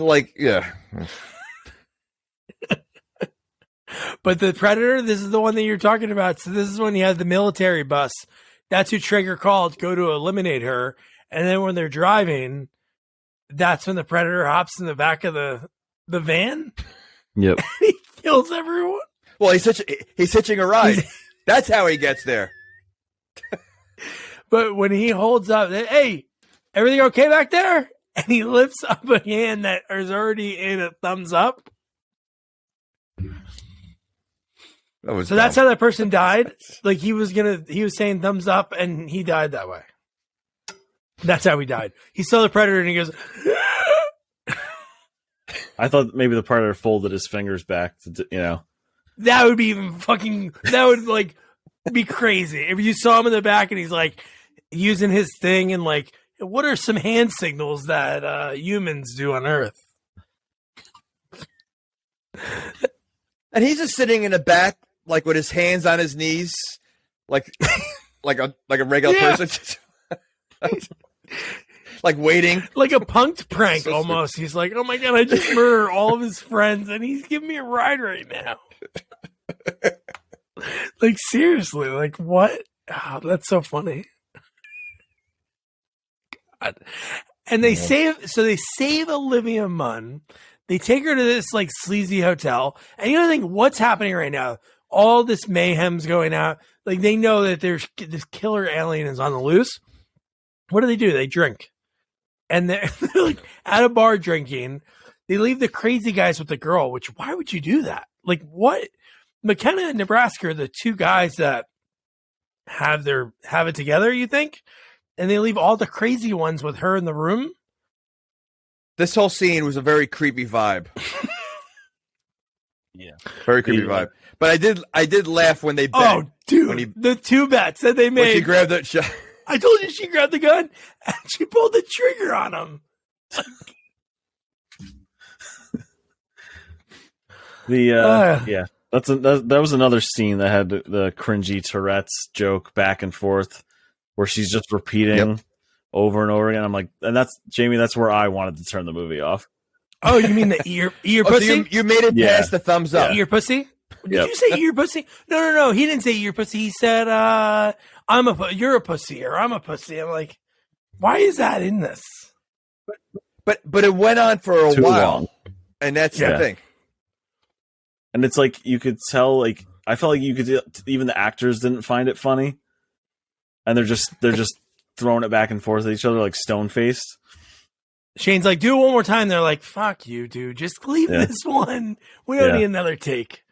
But the Predator, this is the one that you're talking about. So this is when you have the military bus. That's who Traeger called, go to eliminate her. And then when they're driving, that's when the Predator hops in the back of the van. Yep. And he kills everyone. Well, he's hitching a ride. That's how he gets there. But when he holds up, hey, everything okay back there? And he lifts up a hand that is already in a thumbs up. So that's how that person died. Like he was saying thumbs up, and he died that way. That's how he died. He saw the Predator and he goes. I thought maybe the Predator folded his fingers back to, That would be even fucking. That would like be crazy if you saw him in the back and he's like using his thing and like. What are some hand signals that humans do on Earth? And he's just sitting in the back, like with his hands on his knees, like a regular person, like waiting, like a punked prank almost. He's like, "Oh my god, I just murdered all of his friends, and he's giving me a ride right now." Like seriously, like what? Oh, that's so funny. And they save Olivia Munn. They take her to this like sleazy hotel. And you know, think what's happening right now? All this mayhem's going out. Like they know that there's this killer alien is on the loose. What do? They drink. And they're like at a bar drinking. They leave the crazy guys with the girl, which why would you do that? Like what? McKenna and Nebraska are the 2 guys that have it together, you think? And they leave all the crazy ones with her in the room. This whole scene was a very creepy vibe. Yeah, very creepy vibe. But I did laugh when they bet. Oh, dude, the two bets that they made. When she grabbed that shot. I told you she grabbed the gun and she pulled the trigger on him. Yeah, that was another scene that had the cringy Tourette's joke back and forth, where she's just repeating over and over again. I'm like, and that's Jamie. That's where I wanted to turn the movie off. Oh, you mean the ear pussy? So you made it past the thumbs up. Ear pussy? Did you say ear pussy? No. He didn't say ear pussy. He said, you're a pussy, or I'm a pussy. I'm like, why is that in this? But it went on for a Too while, long. And that's the thing. And it's like you could tell, like I felt like you could even the actors didn't find it funny, and they're just throwing it back and forth at each other like stone faced. Shane's like, do it one more time. They're like, fuck you, dude. Just leave this one. We don't need another take.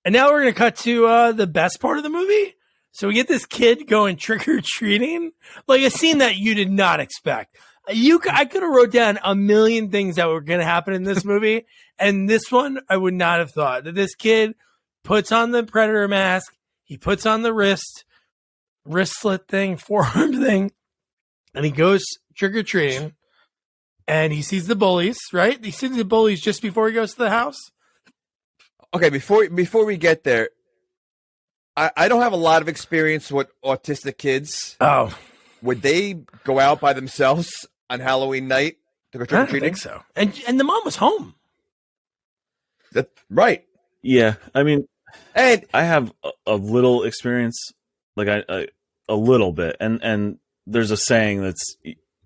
And now we're going to cut to the best part of the movie. So we get this kid going trick-or-treating. Like a scene that you did not expect. I could have wrote down a million things that were going to happen in this movie. And this one, I would not have thought. That this kid puts on the Predator mask. He puts on the wristlet thing, forearm thing. And he goes trick-or-treating. And he sees the bullies, right? He sees the bullies just before he goes to the house. Okay, before we get there, I don't have a lot of experience with autistic kids. Oh. Would they go out by themselves on Halloween night to go trick-or-treating? I think so. And the mom was home. Right. Yeah, I mean, and I have a little experience, like a little bit, and there's a saying that's,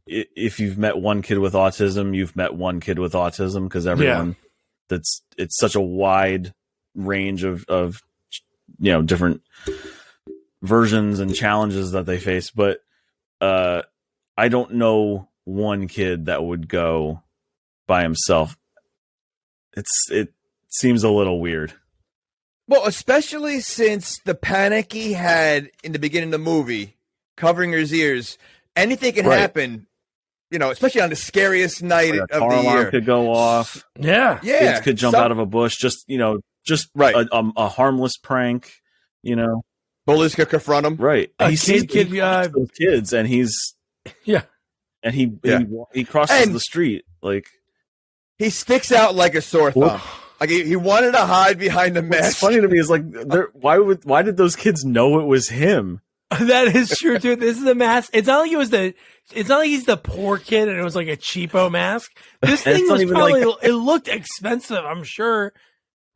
if you've met one kid with autism, you've met one kid with autism, because everyone it's such a wide range of different versions and challenges that they face. But I don't know one kid that would go by himself. It seems a little weird. Well, especially since the panic he had in the beginning of the movie, covering his ears, anything can happen. Especially on the scariest night Like of a car the alarm year. could go off. Yeah. Kids could jump out of a bush. Just a harmless prank. Bullies could confront him. Right. He sees those kids, and he's and he crosses the street like he sticks out like a sore thumb. Like he wanted to hide behind the mask. What's funny to me is like, why did those kids know it was him? That is true too. This is the mask. It's not like he's the poor kid and it was like a cheapo mask. This thing was probably it looked expensive, I'm sure.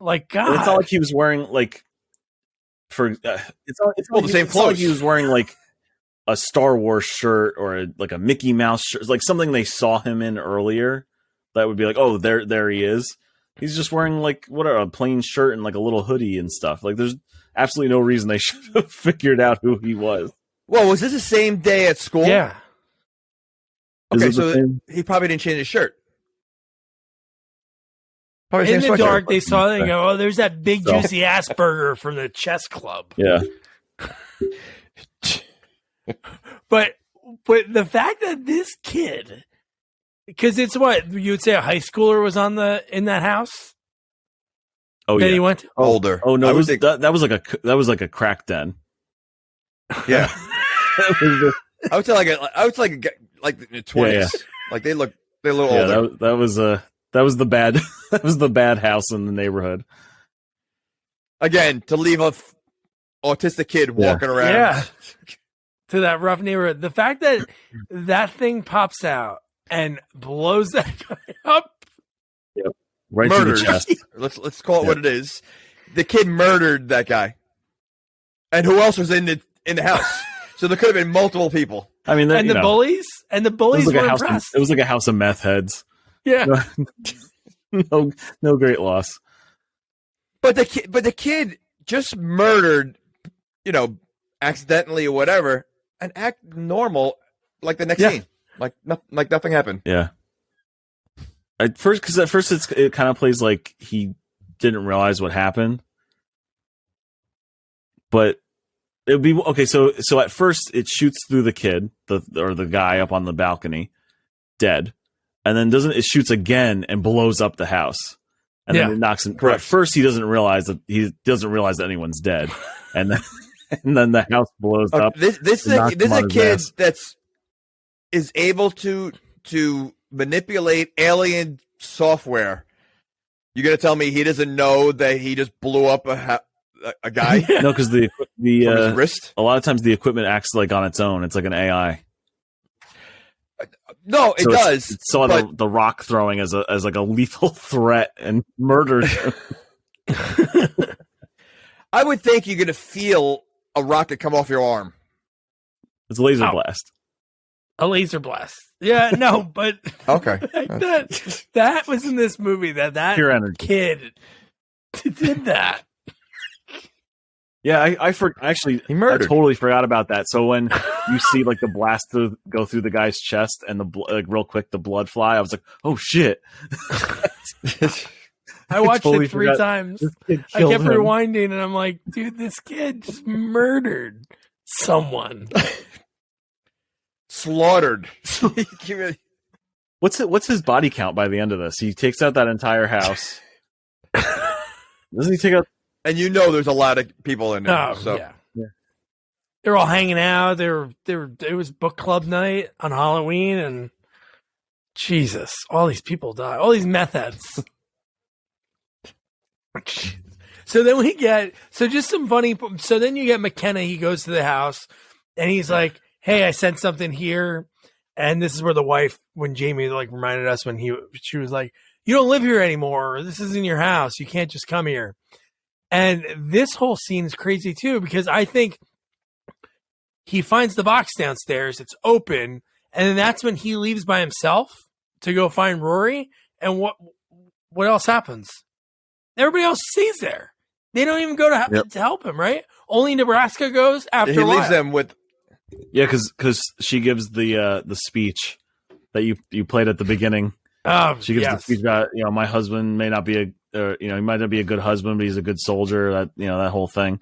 Like, God, it's not like he was wearing like it's the same clothes. Like he was wearing like a Star Wars shirt or a Mickey Mouse shirt, like something they saw him in earlier. That would be like, oh, there he is. He's just wearing like a plain shirt and like a little hoodie and stuff. Like, there's absolutely no reason they should have figured out who he was. Well, was this the same day at school? Yeah. Okay, so he probably didn't change his shirt. Probably in the dark, they saw it and go, oh, there's that big juicy ass burger from the chess club. Yeah. But the fact that this kid, because it's what you would say a high schooler was in that house. Oh, then yeah. He went older. Oh no, that was like a crack den. Yeah. I would say like the 20s. Yeah. Like they're a little older. That was the bad house in the neighborhood. Again, to leave a autistic kid walking around. Yeah. To that rough neighborhood. The fact that thing pops out and blows that guy up. Yep. Right Murdered. to the chest. Let's call it what it is. The kid murdered that guy. And who else was in the house? So there could have been multiple people. I mean, the bullies were impressed. It was like a house of meth heads. Yeah. No great loss. But the kid just murdered, accidentally or whatever, and act normal like the next scene. Like nothing happened. Yeah. At first it kind of plays like he didn't realize what happened. But It'd be okay. So at first it shoots through the kid, the guy up on the balcony, dead, and then it shoots again and blows up the house, and then it knocks him. At first he doesn't realize that anyone's dead, and then the house blows up. This is a kid is able to manipulate alien software. You're gonna tell me he doesn't know that he just blew up a guy? No, because the his wrist. A lot of times the equipment acts like on its own. It's like an AI. No, it does. It saw the rock throwing as like a lethal threat and murdered him. I would think you're gonna feel a rocket come off your arm. It's a laser blast. A laser blast. Yeah, no, but okay. that was in this movie that Pure energy. Kid did that. Yeah, I totally forgot about that. So when you see like the blast go through the guy's chest and real quick the blood fly, I was like, oh shit. I watched it 3 times. I kept rewinding and I'm like, dude, this kid just murdered someone. Slaughtered. What's his body count by the end of this? He takes out that entire house. Doesn't he take out? And there's a lot of people in there. Yeah. They're all hanging out. It was book club night on Halloween, and Jesus, all these people died. All these meth heads. So then just some funny. So then you get McKenna. He goes to the house, and he's like, "Hey, I sent something here." And this is where the wife, when Jamie reminded us she was like, "You don't live here anymore. This isn't your house. You can't just come here." And this whole scene is crazy too, because I think he finds the box downstairs. It's open. And then that's when he leaves by himself to go find Rory. And what else happens? Everybody else stays there. They don't even go to help him, right? Only Nebraska goes after he leaves them with. Yeah, because she gives the speech that you played at the beginning. She gives the speech about, my husband may not be he might not be a good husband, but he's a good soldier. That whole thing.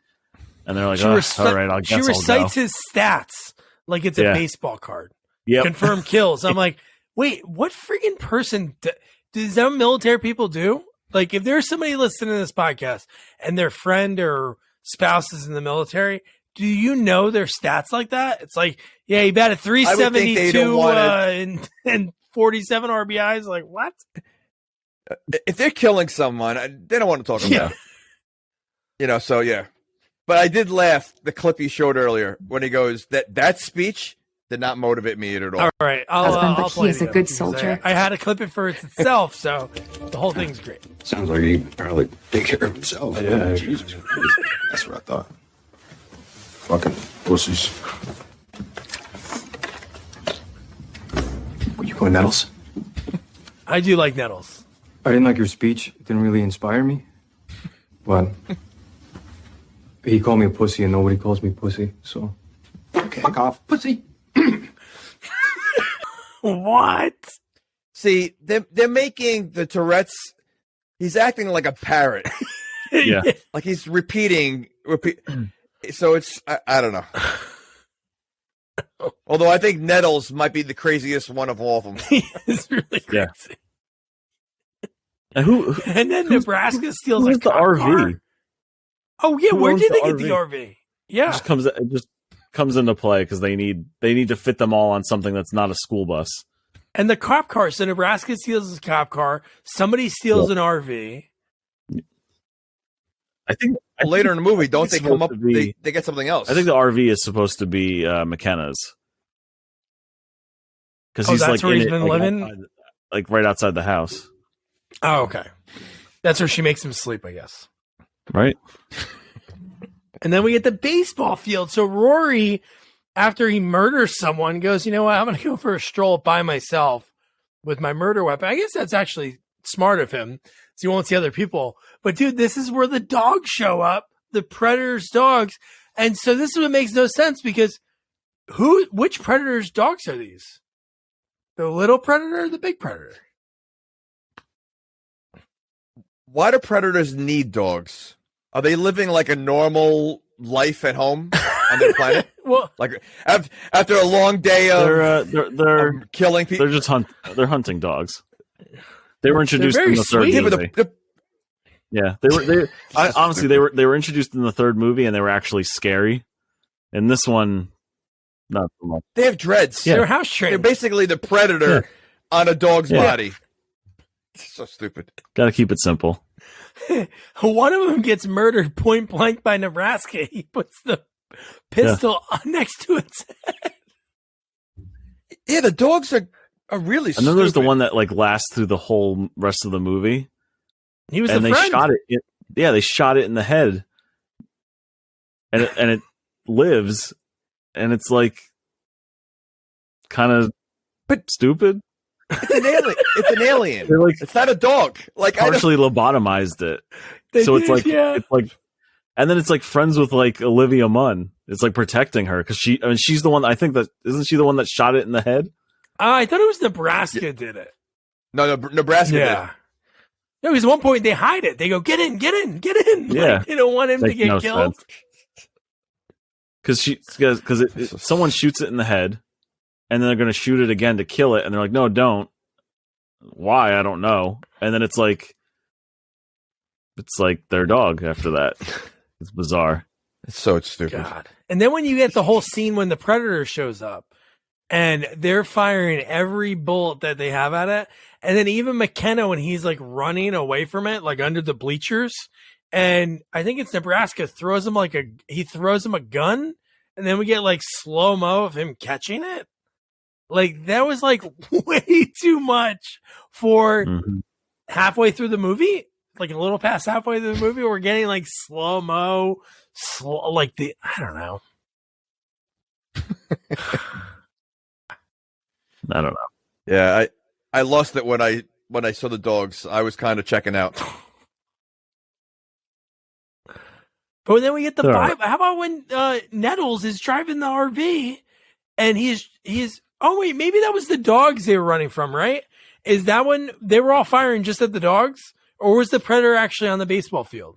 And they're like, all right, I guess she recites his stats like it's a baseball card. Yep. Confirmed kills. I'm like, wait, what freaking person does that military people do? Like, if there's somebody listening to this podcast and their friend or spouse is in the military, do you know their stats like that? It's like, yeah, he batted 372 and 47 RBIs. Like, what? If they're killing someone, they don't want to talk about it. So yeah. But I did laugh, the clip you showed earlier, when he goes, that speech did not motivate me at all. All right. I'll play he's a good soldier. I had to clip it for itself, so the whole thing's great. Sounds like he barely take care of himself. Yeah, Jesus Christ. That's what I thought. Fucking pussies. You going Nettles? I do like Nettles. I didn't like your speech. It didn't really inspire me. What? He called me a pussy, and nobody calls me pussy, so... Okay, fuck off, pussy. What? See, they're making the Tourette's... He's acting like a parrot. Yeah. Like he's repeating... So it's... I don't know. Although I think Nettles might be the craziest one of all of them. It's really crazy. Yeah. And and then Nebraska steals the RV. Car. Oh yeah, where did they get the RV? Yeah, it just comes into play because they need to fit them all on something that's not a school bus. And the cop car. So Nebraska steals his cop car. Somebody steals an RV. I think later in the movie, don't they come up? They get something else. I think the RV is supposed to be McKenna's because he's that's where he's been living, right outside the house. Oh, okay. That's where she makes him sleep, I guess. Right. And then we get the baseball field. So Rory, after he murders someone, goes, you know what? I'm going to go for a stroll by myself with my murder weapon. I guess that's actually smart of him. So he won't see other people. But dude, this is where the dogs show up, the Predator's dogs. And so this is what makes no sense because which Predator's dogs are these? The little Predator or the big Predator? Why do predators need dogs? Are they living like a normal life at home? on their planet? Well, Like after a long day of They're killing people. they're just they're hunting dogs. They were introduced very in the third sweet. movie. Yeah, honestly they were introduced in the third movie and they were actually scary. In this one, not so much. They have dreads. they're house trained. They're basically the predator on a dog's Yeah. body. So stupid. Got to keep it simple. One of them gets murdered point blank by Nebraska. He puts the pistol next to its head. Yeah, the dogs are really And then there's the stupid. one that like lasts through the whole rest of the movie. He was And the they friend. shot it. They shot it in the head, and it lives, and it's like kind of stupid. It's an alien. It's an alien. They're like It's not a dog. Like partially lobotomized it, They so did, it's like, and then it's like friends with like Olivia Munn. It's like protecting her because she's the one. I think that isn't she the one that shot it in the head? I thought it was Nebraska did it. No, Nebraska Yeah. No, because at one point they hide it. They go, get in. Yeah. Like, they don't want him to Makes get no killed. Because someone shoots it in the head, and then they're going to shoot it again to kill it, and they're like, no, don't. Why? I don't know. And then it's like their dog after that. It's bizarre. It's so stupid. God. And then when you get the whole scene when the Predator shows up and they're firing every bullet that they have at it. And then even McKenna, when he's like running away from it, like under the bleachers, and I think it's Nebraska throws him a gun. And then we get like slow-mo of him catching it. Like that was like way too much for halfway through the movie. Like a little past halfway through the movie, we're getting like slow-mo, like I don't know. I don't know. Yeah, I lost it when I saw the dogs. I was kind of checking out. But then we get the Sure. Bible. How about when Nettles is driving the RV and he's oh wait, maybe that was the dogs they were running from, right? Is that when they were all firing just at the dogs? Or was the Predator actually on the baseball field?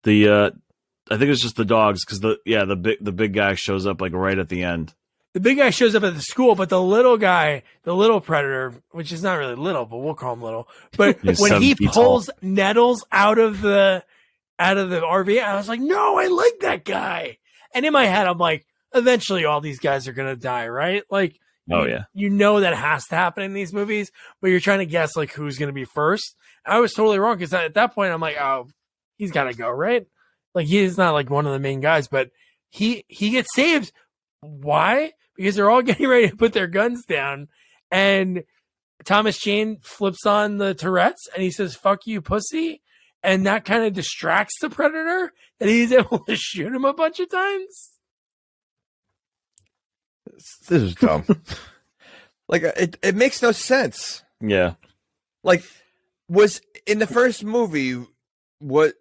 I think it's just the dogs because the big guy shows up like right at the end. The big guy shows up at the school, but the little guy, the little Predator, which is not really little, but we'll call him little. But He's when 7 he feet pulls Nettles out of the RV, I was like, no, I like that guy. And in my head, I'm like, eventually all these guys are gonna die, right? Like, Oh yeah. you know that has to happen in these movies, but you're trying to guess like who's gonna be first. I was totally wrong because at that point I'm like, oh, he's gotta go, right? Like he's not like one of the main guys, but he gets saved. Why? Because they're all getting ready to put their guns down, and Thomas Jane flips on the Tourette's and he says, "Fuck you, pussy," and that kind of distracts the Predator, and he's able to shoot him a bunch of times. This is dumb. Like it makes no sense. Yeah. Like was in the first movie what?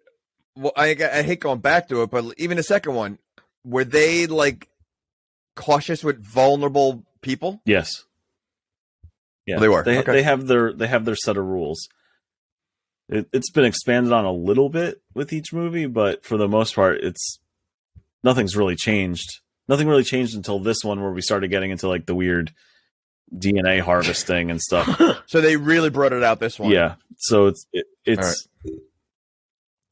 Well, I hate going back to it, but even the second one, were they like cautious with vulnerable people? Yes. Yeah, Well, they were. They, Okay. they have their set of rules. It's been expanded on a little bit with each movie, but for the most part, nothing's really changed. Nothing really changed until this one, where we started getting into like the weird DNA harvesting and stuff. So they really brought it out this one. Yeah. So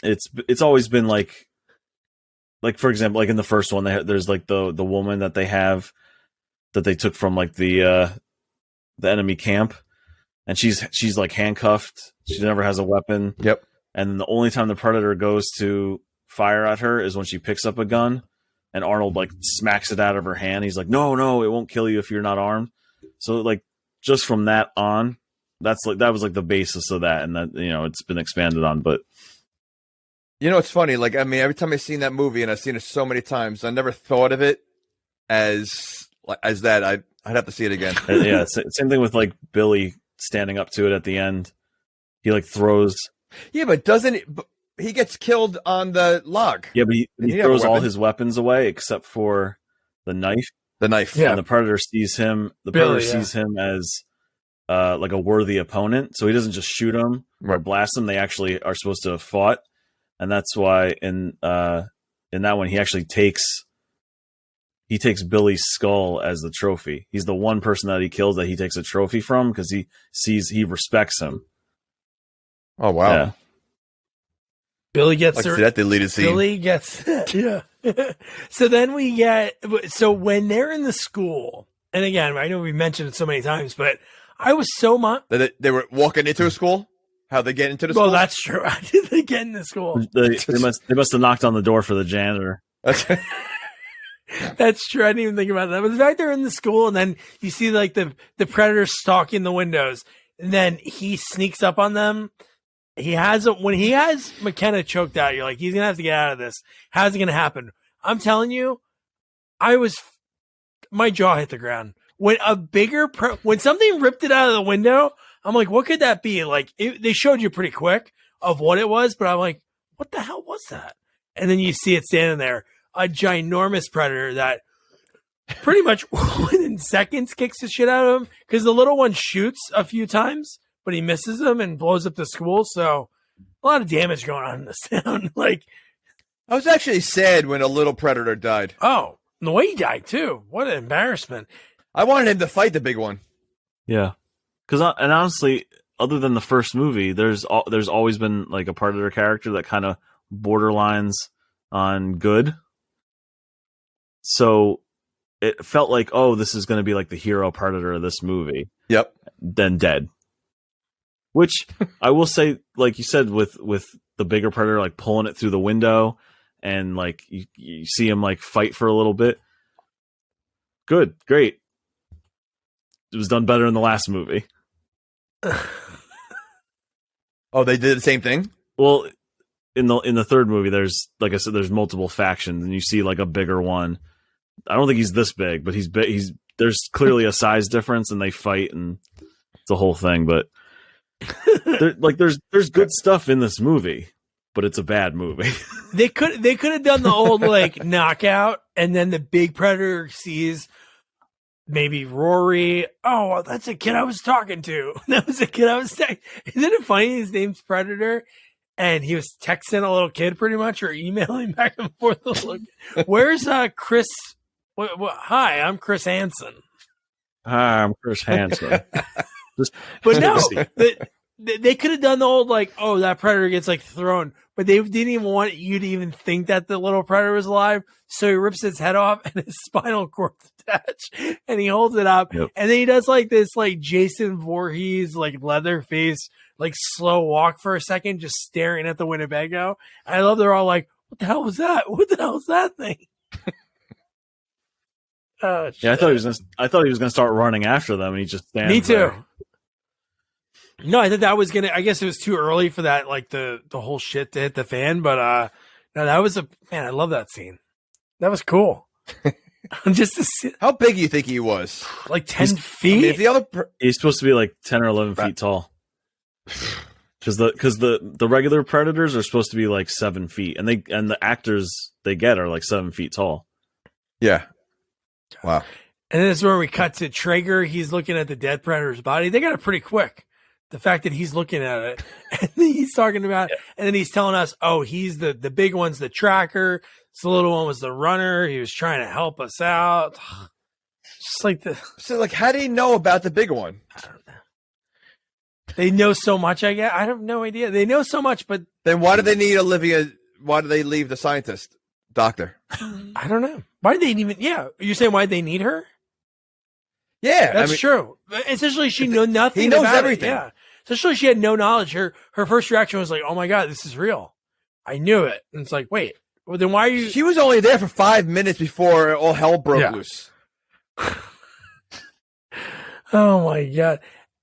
it's always been like for example, like in the first one, there's like the woman that they have that they took from like the enemy camp, and she's like handcuffed. She never has a weapon. Yep. And the only time the Predator goes to fire at her is when she picks up a gun, and Arnold like smacks it out of her hand. He's like, no, it won't kill you if you're not armed. So like just from that on, that was like the basis of that, and that it's been expanded on, but. You know, it's funny. Like, I mean, every time I've seen that movie, and I've seen it so many times, I never thought of it as that. I'd have to see it again. Yeah, same thing with like Billy standing up to it at the end. He like throws. Yeah, but he gets killed on the log? Yeah, but he have a throws all weapon. his weapons away except for the knife. The knife. Yeah. And the Predator sees him. Billy, sees him as like a worthy opponent, so he doesn't just shoot him or blast him. They actually are supposed to have fought. And that's why in in that one, he actually takes Billy's skull as the trophy. He's the one person that he kills that he takes a trophy from because he respects him. Oh wow! Yeah. Billy gets that deleted scene. Billy gets yeah. So then when they're in the school, and again, I know we mentioned it so many times, but I was so much They were walking into a school. How they get into the school? Well, that's true. How did they get in the school? They must have knocked on the door for the janitor. That's true. I didn't even think about that. But the fact they're in the school and then you see like the predator stalking the windows and then he sneaks up on them. When he has McKenna choked out, you're like, he's going to have to get out of this. How's it going to happen? I'm telling you, my jaw hit the ground. When when something ripped it out of the window, I'm like, what could that be? Like they showed you pretty quick of what it was, but I'm like, what the hell was that? And then you see it standing there. A ginormous predator that pretty much within seconds kicks the shit out of him because the little one shoots a few times, but he misses them and blows up the school. So a lot of damage going on in this town. Like, I was actually sad when a little predator died. Oh, the way he died too. What an embarrassment. I wanted him to fight the big one. Yeah, and honestly, other than the first movie, there's always been like a predator character that kind of borderlines on good. So it felt like, oh, this is going to be like the hero predator of this movie. Yep. Then dead. Which I will say, like you said, with the bigger predator, like pulling it through the window and like you see him like fight for a little bit. Good. Great. It was done better in the last movie. Oh, they did the same thing? Well, in the third movie, there's, like I said, there's multiple factions and you see like a bigger one. I don't think he's this big, but he's big. There's clearly a size difference, and they fight, and it's a whole thing. But there's good stuff in this movie, but it's a bad movie. They could have done the old like knockout, and then the big predator sees maybe Rory. Oh, that's a kid I was talking to. That was a kid I was texting. Isn't it funny? His name's Predator. And he was texting a little kid pretty much or emailing back and forth. Where's Chris? Hi, I'm Chris Hansen. Hi, I'm Chris Hansen. But no, they could have done the old like, oh, that predator gets like thrown. But they didn't even want you to even think that the little predator was alive. So he rips his head off and his spinal cord's attached. And he holds it up. Yep. And then he does like this like Jason Voorhees, like leather face, like slow walk for a second, just staring at the Winnebago. And I love they're all like, what the hell was that? What the hell is that thing? Oh, yeah, I thought he was gonna start running after them, and he just stands. Me too. There. No, I thought that was gonna. I guess it was too early for that, like the whole shit to hit the fan. But no, that was man. I love that scene. That was cool. Just to see, how big do you think he was? Like 10 feet. I mean, if the other he's supposed to be like 10 or 11 feet tall. Because the regular predators are supposed to be like 7 feet, and the actors they get are like 7 feet tall. Yeah. Wow. And then this is where we cut to Traeger. He's looking at the dead predator's body. They got it pretty quick. The fact that he's looking at it and he's talking about, and then he's telling us, oh, he's the big one's the tracker. So the little one was the runner. He was trying to help us out. Just like so like, how do you know about the big one? I don't know. They know so much. I guess I have no idea. They know so much, but then why do they need Olivia? Why do they leave the scientist doctor? I don't know. Why did they even? Yeah, you're saying why they need her? Yeah, that's true. Essentially, she knew nothing. He knows about everything. It. Yeah, essentially, she had no knowledge. Her first reaction was like, "Oh my god, this is real." I knew it, and it's like, wait, well, then why are you? She was only there for 5 minutes before all hell broke loose. Oh my god!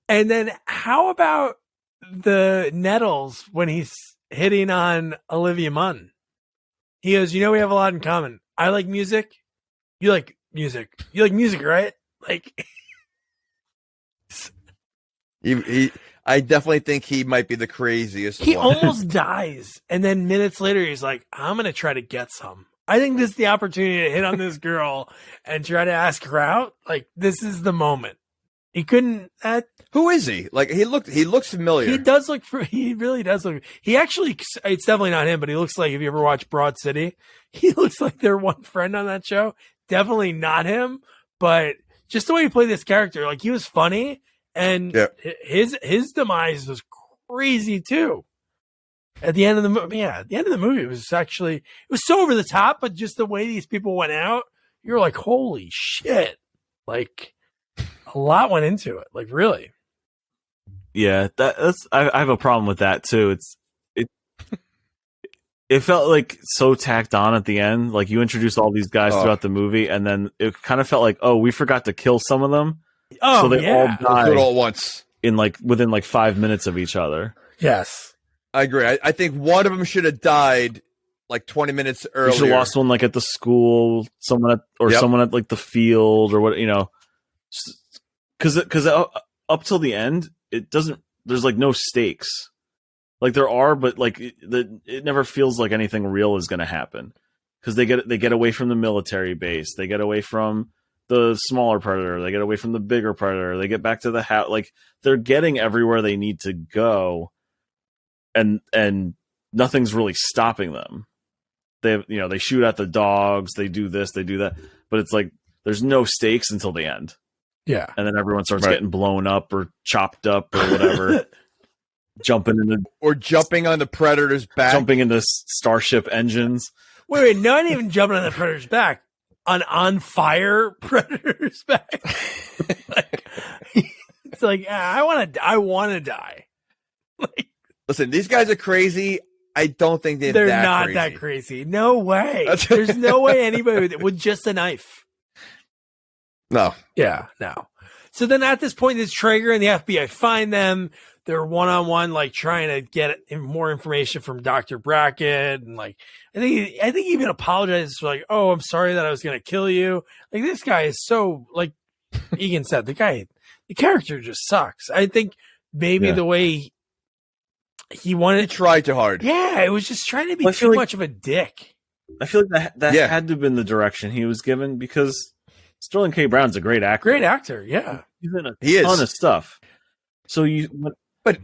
And then how about the nettles when he's hitting on Olivia Munn? He goes, we have a lot in common. I like music. You like music. You like music, right? Like, I definitely think he might be the craziest. He one. almost dies, and then minutes later, he's like, "I'm gonna try to get some." I think this is the opportunity to hit on this girl and try to ask her out. Like, this is the moment. He couldn't. Who is he? Like he looks familiar. He does look. He really does look. He actually. It's definitely not him, but he looks like. If you ever watch Broad City, he looks like their one friend on that show. Definitely not him, but just the way he played this character, like he was funny, and his demise was crazy too. At the end of the movie, at the end of the movie, it was so over the top, but just the way these people went out, you're like, holy shit! Like a lot went into it. Like really. Yeah, I have a problem with that too. It felt like so tacked on at the end. Like you introduced all these guys throughout the movie, and then it kind of felt like, oh, we forgot to kill some of them. Oh, so they all died all at once within 5 minutes of each other. Yes, I agree. I think one of them should have died like 20 minutes earlier. You should have lost one at the school, someone at the field or what, because up till the end, it doesn't. There's no stakes. Like there are, but it never feels like anything real is going to happen because they get away from the military base, they get away from the smaller predator, they get away from the bigger predator, they get back to the house. Like they're getting everywhere they need to go, and nothing's really stopping them. They shoot at the dogs, they do this, they do that, but it's like there's no stakes until the end. Yeah, and then everyone starts getting blown up or chopped up or whatever. Jumping on the predator's back, jumping into starship engines. Wait, not even jumping on the predator's back, on fire predator's back. It's like I want to die. Listen, these guys are crazy. I don't think they're not crazy. that crazy. No way. There's no way anybody with just a knife. No. Yeah, no. So then at this point, this Traeger and the FBI find them. They're one-on-one, trying to get more information from Dr. Brackett. And I think he even apologizes for oh, I'm sorry that I was going to kill you. This guy is so, Egan said, the character just sucks. I think maybe the way he wanted to try too hard. Yeah, it was just trying to be too much of a dick. I feel like that had to have been the direction he was given because Sterling K. Brown's a great actor. Great actor, yeah. He's in a ton of stuff. So But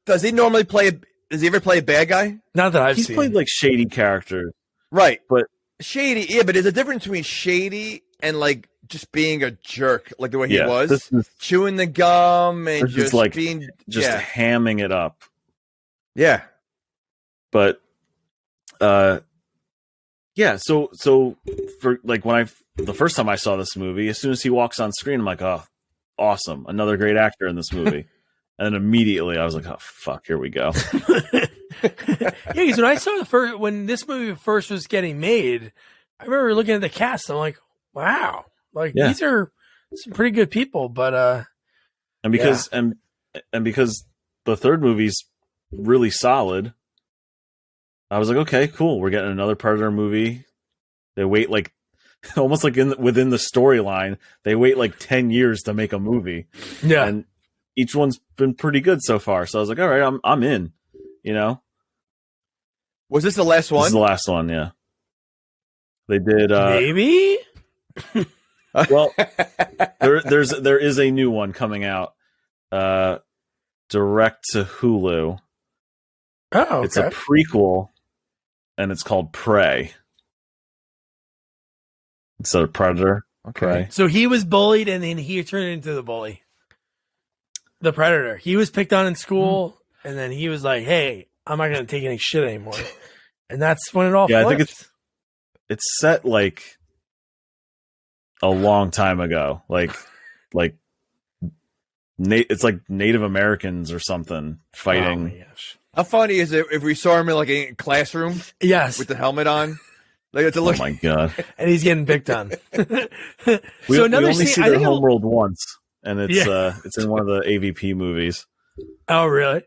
does he normally play? Does he ever play a bad guy? Not that He's played shady characters, right? But shady, yeah. But there's a difference between shady and just being a jerk, like the way he was, chewing the gum and just being hamming it up. Yeah, but yeah. So for when the first time I saw this movie, as soon as he walks on screen, I'm like, oh, awesome, another great actor in this movie. And then immediately I was like, oh, fuck, here we go. Yeah, because when I saw when this movie first was getting made, I remember looking at the cast. I'm like, wow, these are some pretty good people. But and because and because the third movie's really solid, I was like, okay, cool. We're getting another Predator movie. They wait almost within the storyline, they wait 10 years to make a movie. Yeah. And each one's been pretty good so far. So I was like, all right, I'm in, Was this the last one? This is the last one, yeah. They did maybe? Well, there is a new one coming out direct to Hulu. Oh, okay. It's a prequel and it's called Prey. Instead of Predator. Okay. Prey. So he was bullied and then he turned into the bully. The Predator. He was picked on in school, and then he was like, "Hey, I'm not going to take any shit anymore." And that's when it all flipped. I think it's set a long time ago, it's like Native Americans or something fighting. Oh my gosh. How funny is it if we saw him in a classroom? Yes, with the helmet on. It's a look. Oh my god! And he's getting picked on. we only see their homeworld once. And it's in one of the AVP movies. Oh, really?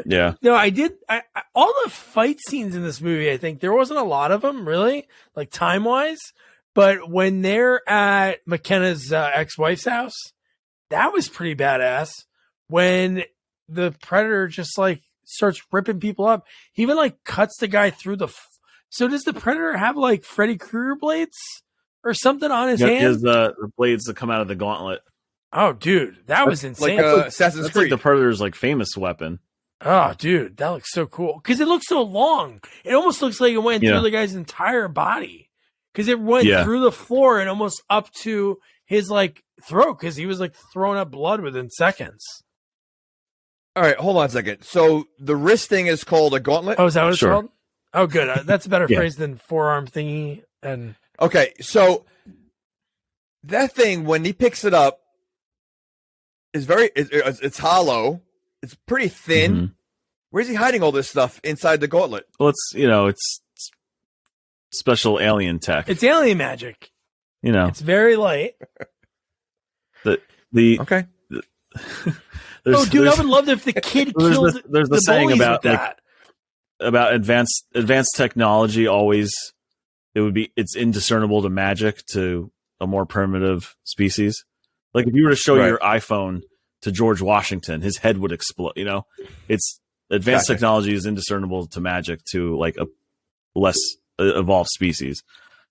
Yeah. No, I did. All the fight scenes in this movie, I think there wasn't a lot of them, really, time wise. But when they're at McKenna's ex-wife's house, that was pretty badass. When the Predator just starts ripping people up, he even cuts the guy through the. So does the Predator have Freddy Krueger blades or something on his hand? He has the blades that come out of the gauntlet. Oh, dude, that was insane. Like Assassin's That's Creed. like the Predator's like famous weapon. Oh, dude, that looks so cool. Because it looks so long. It almost looks like it went through the guy's entire body. Because it went through the floor and almost up to his like throat. Because he was like throwing up blood within seconds. All right, hold on a second. So the wrist thing is called a gauntlet? Oh, is that what it's called? Oh, good. That's a better phrase than forearm thingy. And okay, so that thing, when he picks it up, is it's hollow. It's pretty thin. Mm-hmm. Where's he hiding all this stuff inside the gauntlet? Well, it's special alien tech. it's alien magic. It's very light. Okay. Oh, dude, I would love if the kid killed there's the saying bullies about with that. About advanced technology. Always, it's indiscernible to magic to a more primitive species. Like if you were to show your iPhone to George Washington, his head would explode. It's advanced technology is indiscernible to magic to like a less evolved species.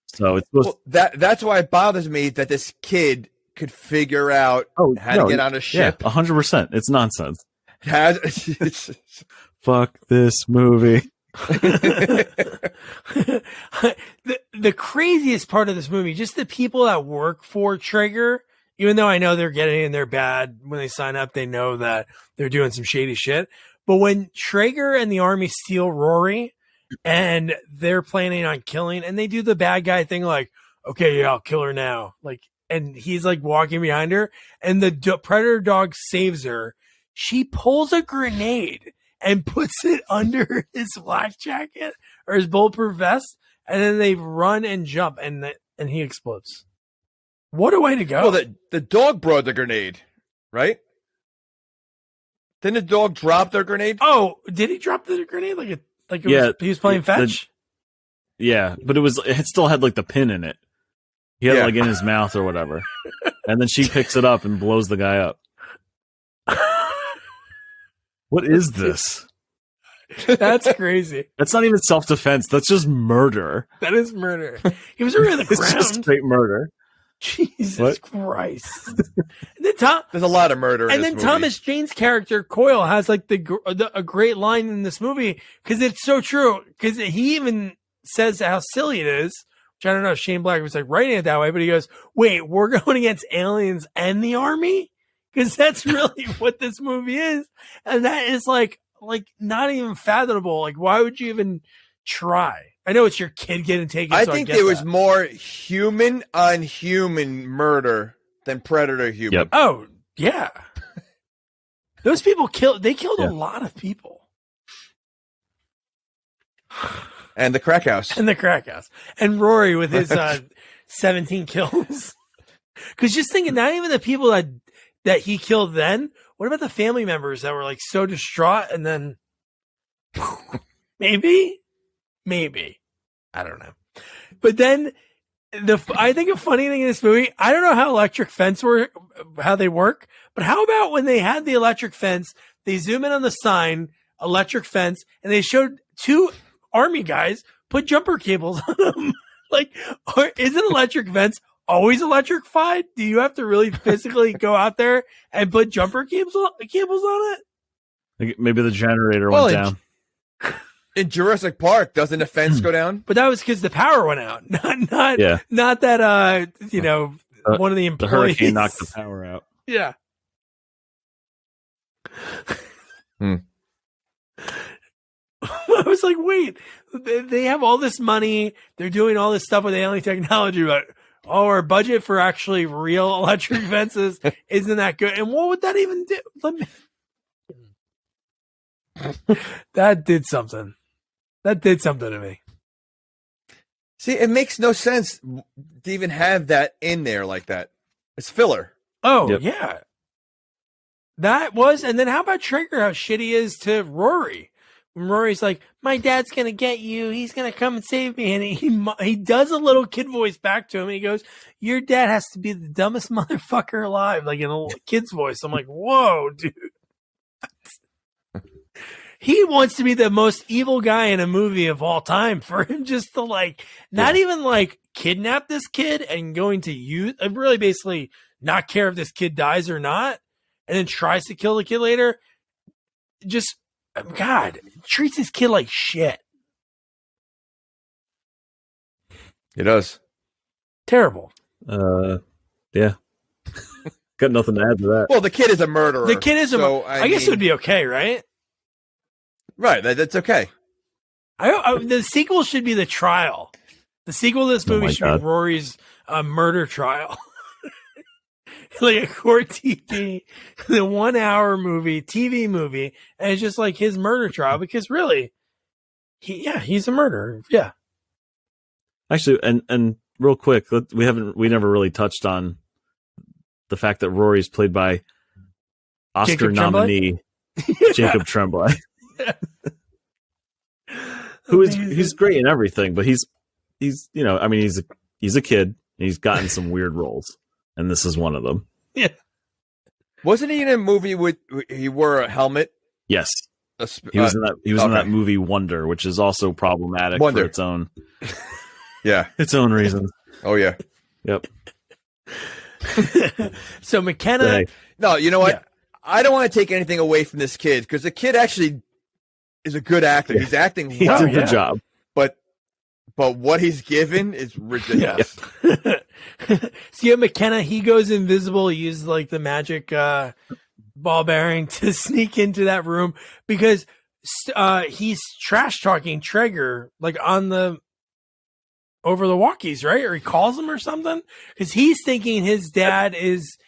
So it's that's why it bothers me that this kid could figure out how to get on a ship. 100%. It's nonsense. Fuck this movie. The craziest part of this movie, just the people that work for Traeger, even though I know they're getting in there bad when they sign up, they know that they're doing some shady shit. But when Traeger and the army steal Rory and they're planning on killing, and they do the bad guy thing, like, okay, yeah, I'll kill her now. Like, and he's like walking behind her and the predator dog saves her. She pulls a grenade and puts it under his flak jacket or his bulletproof vest. And then they run and jump and he explodes. What a way to go. Well, the dog brought the grenade, right? Didn't the dog drop their grenade? Oh, did he drop the grenade? He was playing fetch? But it still had like the pin in it. He had it like in his mouth or whatever. And then she picks it up and blows the guy up. What is this? That's crazy. That's not even self-defense. That's just murder. That is murder. He was already on the ground. It's just straight murder. Jesus Christ. There's a lot of murder in and this then movie. Thomas Jane's character, Coyle, has like a great line in this movie because it's so true. Because he even says how silly it is, which I don't know if Shane Black was like writing it that way, but he goes, wait, we're going against aliens and the army? Because that's really what this movie is. And that is like not even fathomable. Like, why would you even try? I know it's your kid getting taken. I think there was more human on human murder than predator human. Yep. Oh, yeah. Those people killed a lot of people. And the crack house. And Rory with his 17 kills. Because just thinking, not even the people that he killed then, what about the family members that were like so distraught and then maybe I don't know. But then I think a funny thing in this movie, I don't know how electric fence how they work, but how about when they had the electric fence, they zoom in on the sign, electric fence, and they showed two army guys put jumper cables on them. Like, isn't electric fence always electrified? Do you have to really physically go out there and put jumper cables on it? Maybe the generator went down. In Jurassic Park, doesn't the fence go down? But that was because the power went out. Not that one of the employees. The hurricane knocked the power out. Yeah. I was like, wait, they have all this money. They're doing all this stuff with alien technology, but our budget for actually real electric fences isn't that good. And what would that even do? That did something. That did something to me. See, it makes no sense to even have that in there like that. It's filler. Oh, yeah. That was, and then how about Traeger, how shitty he is to Rory? When Rory's like, my dad's going to get you. He's going to come and save me. And he does a little kid voice back to him. And he goes, your dad has to be the dumbest motherfucker alive. Like in a kid's voice. I'm like, whoa, dude. He wants to be the most evil guy in a movie of all time for him just to not even kidnap this kid and going to use, really basically not care if this kid dies or not, and then tries to kill the kid later. Just, God, treats his kid like shit. He does. Terrible. Yeah. Got nothing to add to that. Well, the kid is a murderer. The kid is a murderer. I guess it would be okay, right? Right, that's okay. The sequel should be the trial. The sequel to this movie should God. be Rory's murder trial. Like a court TV, the 1 hour TV movie, and it's just like his murder trial because really, he's a murderer. Yeah. Actually, and real quick, we never really touched on the fact that Rory's played by Oscar nominee Jacob Trembley. He's great in everything, but he's a kid and he's gotten some weird roles, and this is one of them. Yeah. Wasn't he in a movie with he wore a helmet? Yes. He was in that. He was in that movie Wonder, which is also problematic for its own. Yeah, its own reasons. Oh yeah. Yep. So McKenna. Hey. No, you know what? Yeah. I don't want to take anything away from this kid because the kid actually is a good actor. Yeah. He's acting well. He did a good job. But what he's given is ridiculous. Yeah. So yeah, McKenna, he goes invisible. He uses like the magic ball bearing to sneak into that room because he's trash talking Traeger like over the walkies, right? Or he calls him or something because he's thinking his dad is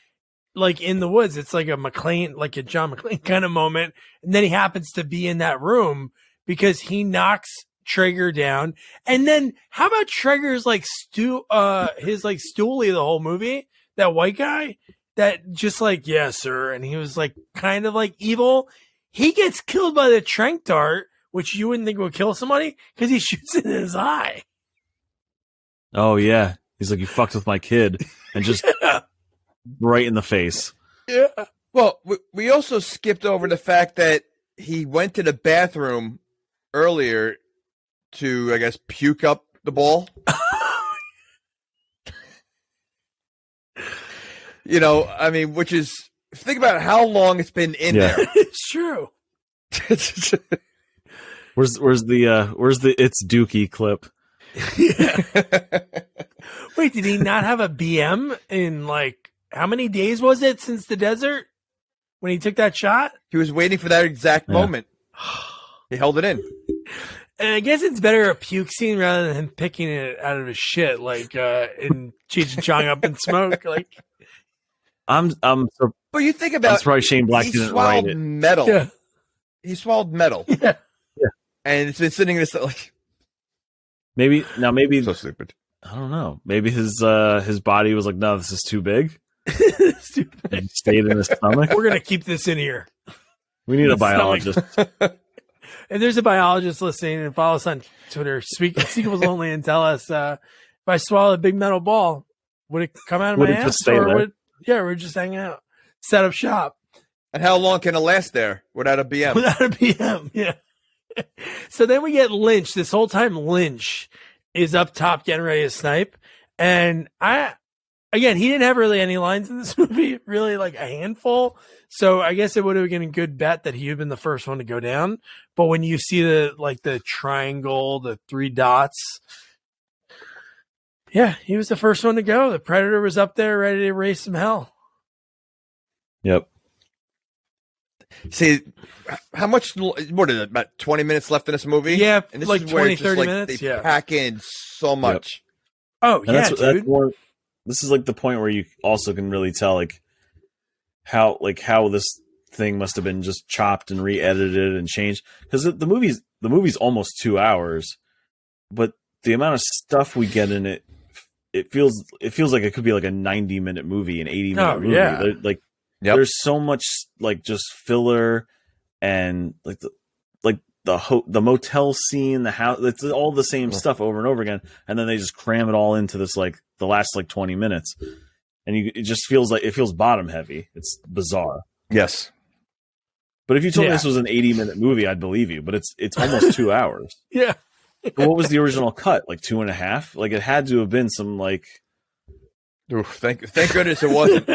like in the woods. It's like a McClane, like a John McClane kind of moment. And then he happens to be in that room because he knocks Traeger down. And then how about Traeger's like his like stoolie the whole movie? That white guy that just like, yeah, sir. And he was like kind of like evil. He gets killed by the tranq dart, which you wouldn't think would kill somebody because he shoots it in his eye. Oh yeah. He's like, you fucked with my kid and just right in the face. Yeah. Well, we also skipped over the fact that he went to the bathroom earlier to, I guess, puke up the ball. You know, I mean, which is, think about how long it's been in there. It's true. Where's the It's Dookie clip? Wait, did he not have a BM in like, how many days was it since the desert when he took that shot? He was waiting for that exact moment. He held it in. And I guess it's better a puke scene rather than him picking it out of his shit, like in Cheech and Chong Up in Smoke. Like, but you think about, I'm surprised Shane Black didn't write it. Metal. Yeah. He swallowed metal. Yeah. And it's been sitting there like. Maybe So stupid. I don't know. Maybe his body was like, no, this is too big. It's too big. He stayed in his stomach. We're gonna keep this in here. We need a biologist. If there's a biologist listening, and follow us on Twitter, sequels only, and tell us if I swallow a big metal ball, would it come out of my ass, or we're just hanging out, set up shop. And how long can it last there without a BM? Without a BM, yeah. So then we get Lynch. This whole time, Lynch is up top getting ready to snipe, and he didn't have really any lines in this movie, really like a handful. So I guess it would have been a good bet that he had been the first one to go down. But when you see the triangle, the 3 dots, yeah, he was the first one to go. The Predator was up there ready to raise some hell. Yep. See, how much, what is it, about 20 minutes left in this movie? Yeah, and this like is where 20, 30 minutes. They pack in so much. Yep. Oh, yeah, dude. This is like the point where you also can really tell how this thing must have been just chopped and re-edited and changed, because the movie's almost 2 hours, but the amount of stuff we get in it feels like it could be like a 90-minute movie, an 80-minute movie. Yeah. There's so much like just filler and like the motel scene, the house, it's all the same stuff over and over again, and then they just cram it all into this like the last like 20 minutes, and it just feels bottom heavy. It's bizarre. Yes. But if you told me this was an 80-minute movie, I'd believe you. But it's almost 2 hours. Yeah. What was the original cut? Like 2.5? Like it had to have been some like Oof, thank goodness it wasn't.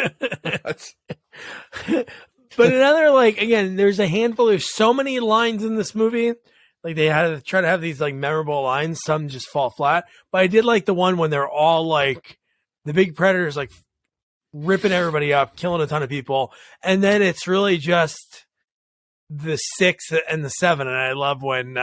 But another, like, again, there's a handful. There's so many lines in this movie. Like, they had to try to have these like memorable lines. Some just fall flat. But I did like the one when they're all like, the big predators like ripping everybody up, killing a ton of people, and then it's really just the 6 and the 7. And I love when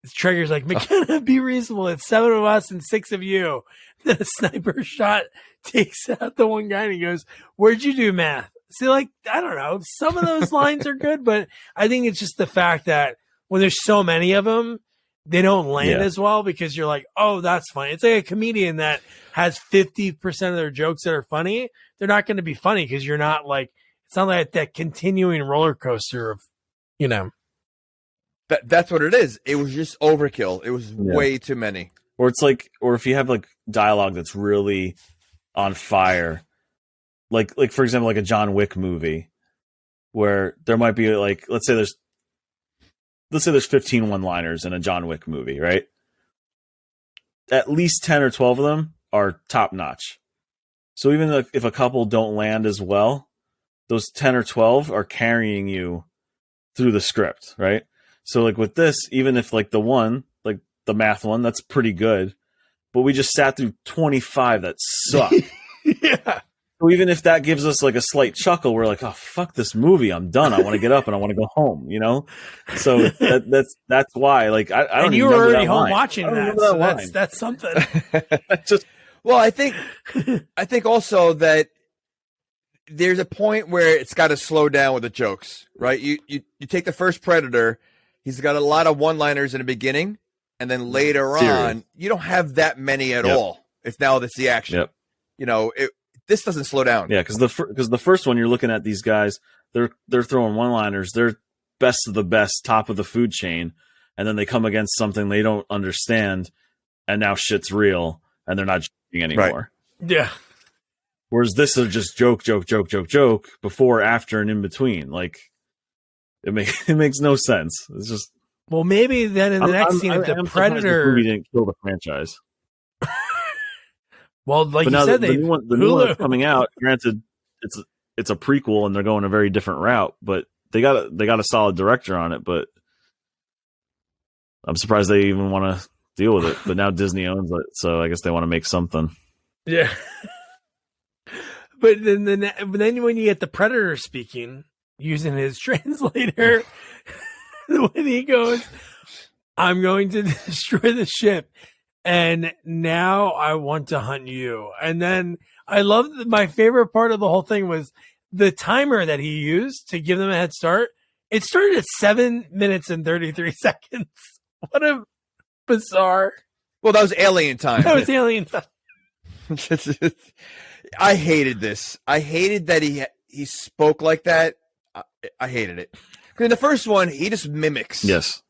Trigger's like, McKenna, be reasonable. It's 7 of us and 6 of you. Then a sniper shot takes out the one guy and he goes, "Where'd you do math?" See, like, I don't know. Some of those lines are good, but I think it's just the fact that when there's so many of them, they don't land as well because you're like, oh, that's funny. It's like a comedian that has 50% of their jokes that are funny. They're not going to be funny because you're not like, it's not like that continuing roller coaster of, you know. That's what it is. It was just overkill. It was way too many. Or it's like, or if you have like dialogue that's really on fire, like for example, like a John Wick movie where there might be like, let's say there's 15 one-liners in a John Wick movie, right? At least 10 or 12 of them are top notch. So even if a couple don't land as well, those 10 or 12 are carrying you through the script, right? So like with this, even if like the one, like the math one, that's pretty good, but we just sat through 25 that suck. Yeah. So even if that gives us like a slight chuckle, we're like, oh, fuck this movie. I'm done. I want to get up and I want to go home, you know? So that's why, like, I don't. And you were already home watching that. So that's something. Well, I think also that there's a point where it's got to slow down with the jokes, right? You take the first Predator, he's got a lot of one-liners in the beginning, and then later on, you don't have that many at all. It's the action. Yep. You know, this doesn't slow down. Yeah, because the first one, you're looking at these guys, they're throwing one-liners, they're best of the best, top of the food chain, and then they come against something they don't understand, and now shit's real, and they're not joking anymore. Right. Yeah. Whereas this is just joke, before, after, and in between. Like, it makes no sense. It's just. Well, maybe then in the next scene, if the Predator. The movie didn't kill the franchise. Well, like but you now said, the new one that's coming out. Granted, it's a prequel and they're going a very different route, but they got a solid director on it. But I'm surprised they even want to deal with it. But now Disney owns it, so I guess they want to make something. Yeah. But then when you get the Predator speaking using his translator, when he goes, "I'm going to destroy the ship. And now I want to hunt you." And then I love my favorite part of the whole thing was the timer that he used to give them a head start. It started at 7 minutes and 33 seconds. What a bizarre. Well, that was alien time. That was alien time. I hated this. I hated that he spoke like that. I hated it. Because in the first one, he just mimics. Yes.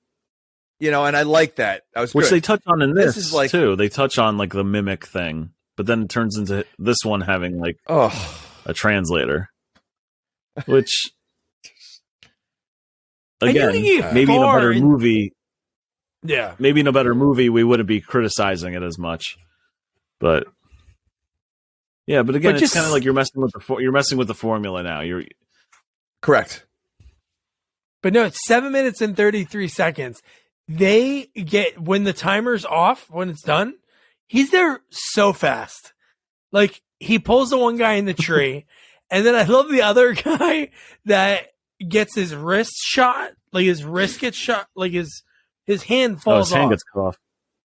You know, and I like that. Which good. They touch on in this is like, too. They touch on like the mimic thing, but then it turns into this one having like a translator. Which, again, maybe in a better movie. Yeah. Maybe in a better movie, we wouldn't be criticizing it as much. But yeah, but again, it's kind of like you're messing with the formula now. You're correct. But no, it's 7 minutes and 33 seconds. They get, when the timer's off, when it's done, he's there so fast. Like, he pulls the one guy in the tree, and then I love the other guy that gets his wrist shot. Like, his wrist gets shot. Like, his hand falls off. His hand gets cut off.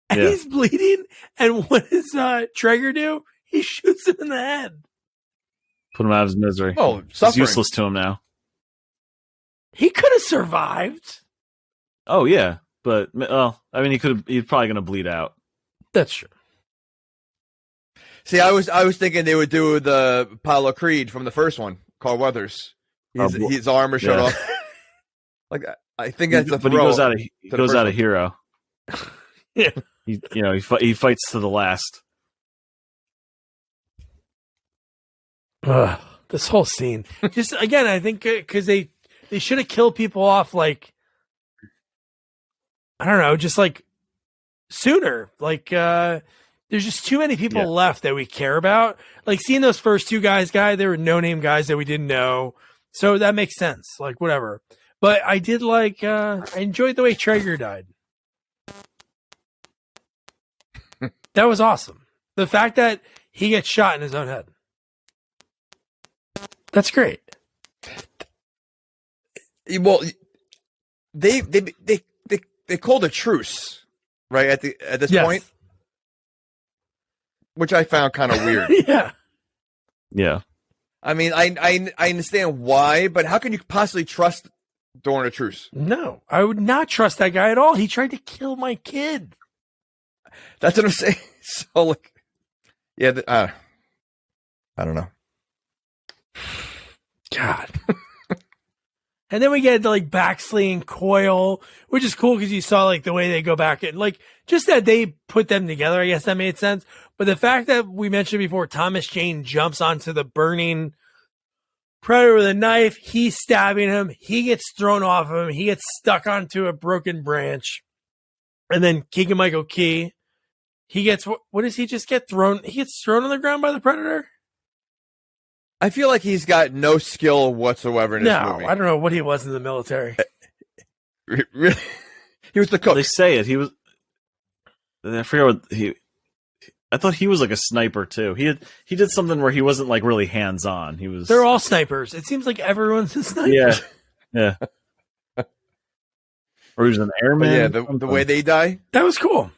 And he's bleeding. And what does Traeger do? He shoots him in the head. Put him out of his misery. Oh, it's useless to him now. He could have survived. Oh, yeah. But, I mean, he's probably going to bleed out. That's true. See, I was thinking they would do the Apollo Creed from the first one, Carl Weathers. His armor shut off. Like, I think that's the throw. But he goes out a hero. Yeah. He fights to the last. This whole scene. Just, again, I think because they should have killed people off, like, I don't know, just like sooner. Like, there's just too many people left that we care about. Like seeing those first two guys, they were no-name guys that we didn't know. So that makes sense. Like whatever. But I did like, I enjoyed the way Traeger died. That was awesome. The fact that he gets shot in his own head. That's great. Well, they called a truce, right, at this point, which I found kind of weird. Yeah. I mean, I understand why, but how can you possibly trust during a truce? No, I would not trust that guy at all. He tried to kill my kid. That's what I'm saying. So, like, yeah, I don't know. God. And then we get like Baxley and Coyle, which is cool because you saw like the way they go back and like just that they put them together. I guess that made sense. But the fact that we mentioned before, Thomas Jane jumps onto the burning Predator with a knife. He's stabbing him. He gets thrown off of him. He gets stuck onto a broken branch. And then Keegan-Michael Key, he gets, what does he just get thrown? He gets thrown on the ground by the Predator? I feel like he's got no skill whatsoever in this movie. No, I don't know what he was in the military. Really? He was the cook. They say it. He was. I forget what he. I thought he was like a sniper too. He did something where he wasn't like really hands on. He was. They're all snipers. It seems like everyone's a sniper. Yeah. Or he was an airman. Yeah, the way they die. That was cool.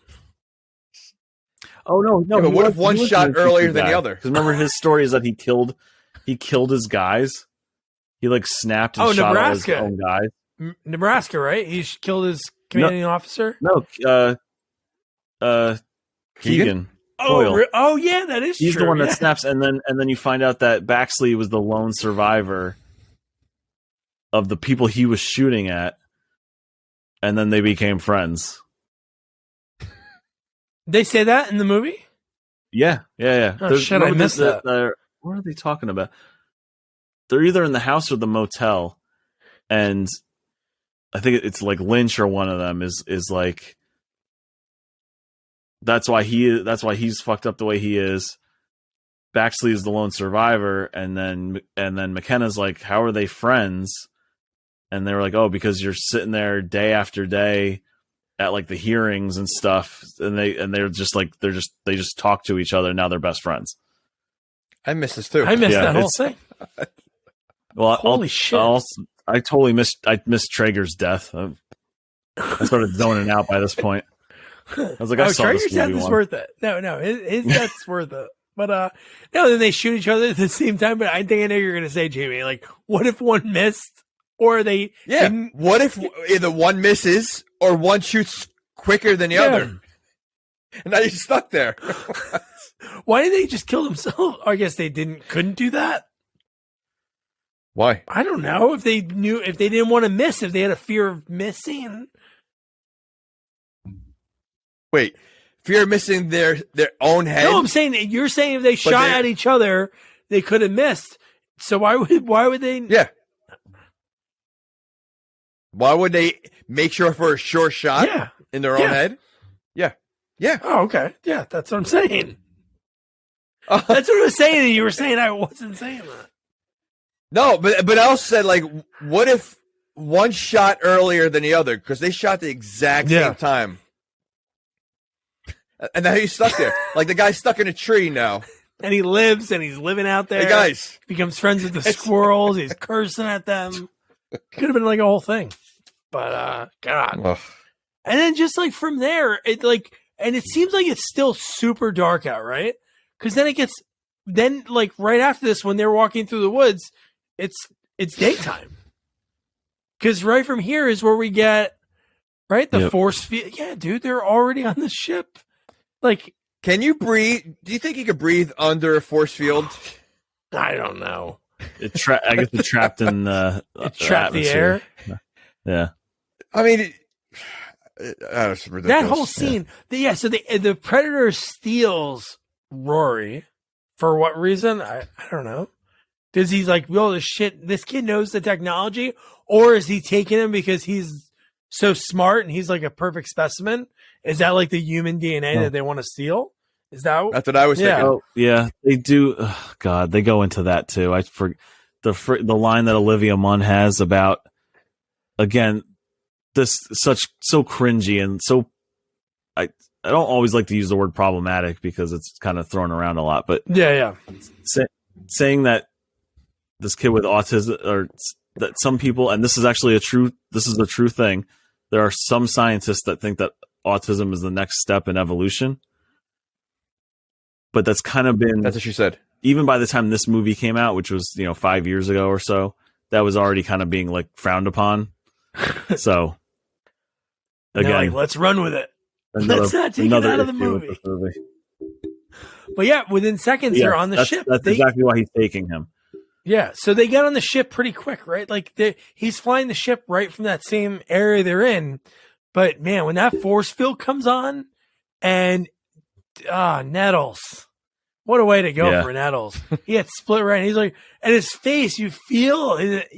Oh no! Yeah, but what if one shot earlier than the other? Because remember his story is that he killed his guys. He like snapped and shot all his own guys. Nebraska, right? He killed his commanding officer. No, Keegan. Oh yeah, that is. He's true. the one that snaps, and then you find out that Baxley was the lone survivor of the people he was shooting at, and then they became friends. They say that in the movie? Yeah. Oh, shit, I missed that. What are they talking about? They're either in the house or the motel, and I think it's like Lynch or one of them is like that's why he's fucked up the way he is. Baxley is the lone survivor, and then McKenna's like, how are they friends? And they were like, oh, because you're sitting there day after day at like the hearings and stuff, and they're just like they just talk to each other. And now they're best friends. I missed this too. I missed that whole thing. Well, holy shit! I totally missed Traeger's death. I started zoning out by this point. I was like, I saw Traeger's this death movie is once. worth it. No, his death's worth it. But no, then they shoot each other at the same time. But I think I know you're gonna say, Jamie, like, what if one missed? Or they didn't... What if either one misses or one shoots quicker than the other? And now you're stuck there. Why did they just kill themselves? I guess they couldn't do that. Why? I don't know. If they didn't want to miss, if they had a fear of missing. Wait, fear of missing their own head? No, I'm saying that you're saying if they shot at each other, they could have missed. So why would they? Yeah. Why would they make sure for a sure shot in their own head? Yeah. Oh, okay. Yeah, that's what I'm saying. That's what I was saying. You were saying I wasn't saying that. No, but I also said, like, what if one shot earlier than the other? Because they shot the exact same time. And now he's stuck there. Like the guy's stuck in a tree now. And he lives and he's living out there. Hey, guys. Becomes friends with the squirrels. He's cursing at them. Could have been like a whole thing. But God. Ugh. And then just like from there, and it seems like it's still super dark out, right? Because then like right after this, when they're walking through the woods, it's daytime. Because right from here is where we get the force field. Yeah, dude, they're already on the ship. Like, can you breathe? Do you think you could breathe under a force field? I don't know. I guess it's trapped in the trapped the air. Yeah. I mean, that's ridiculous. That whole scene. So the Predator steals Rory for what reason? I don't know. Does he's like, well, this kid knows the technology, or is he taking him because he's so smart and he's like a perfect specimen? Is that like the human DNA that they want to steal? Is that That's what I was thinking. Oh, yeah, they do. God, they go into that too. I forget the line that Olivia Munn has about, again, this so cringy and so. I don't always like to use the word problematic because it's kind of thrown around a lot, but yeah. Saying that this kid with autism, or that some people, and this is actually a true thing. There are some scientists that think that autism is the next step in evolution. But that's kind of been... That's what she said. Even by the time this movie came out, which was 5 years ago or so, that was already kind of being like frowned upon. So again, let's run with it. Let's not take it out of the movie. But yeah, within seconds they're on the ship. That's exactly why he's taking him. Yeah, so they get on the ship pretty quick, right? Like he's flying the ship right from that same area they're in. But man, when that force field comes on, and Nettles. What a way to go for Nettles. He had split right. And he's like, and his face, you feel it.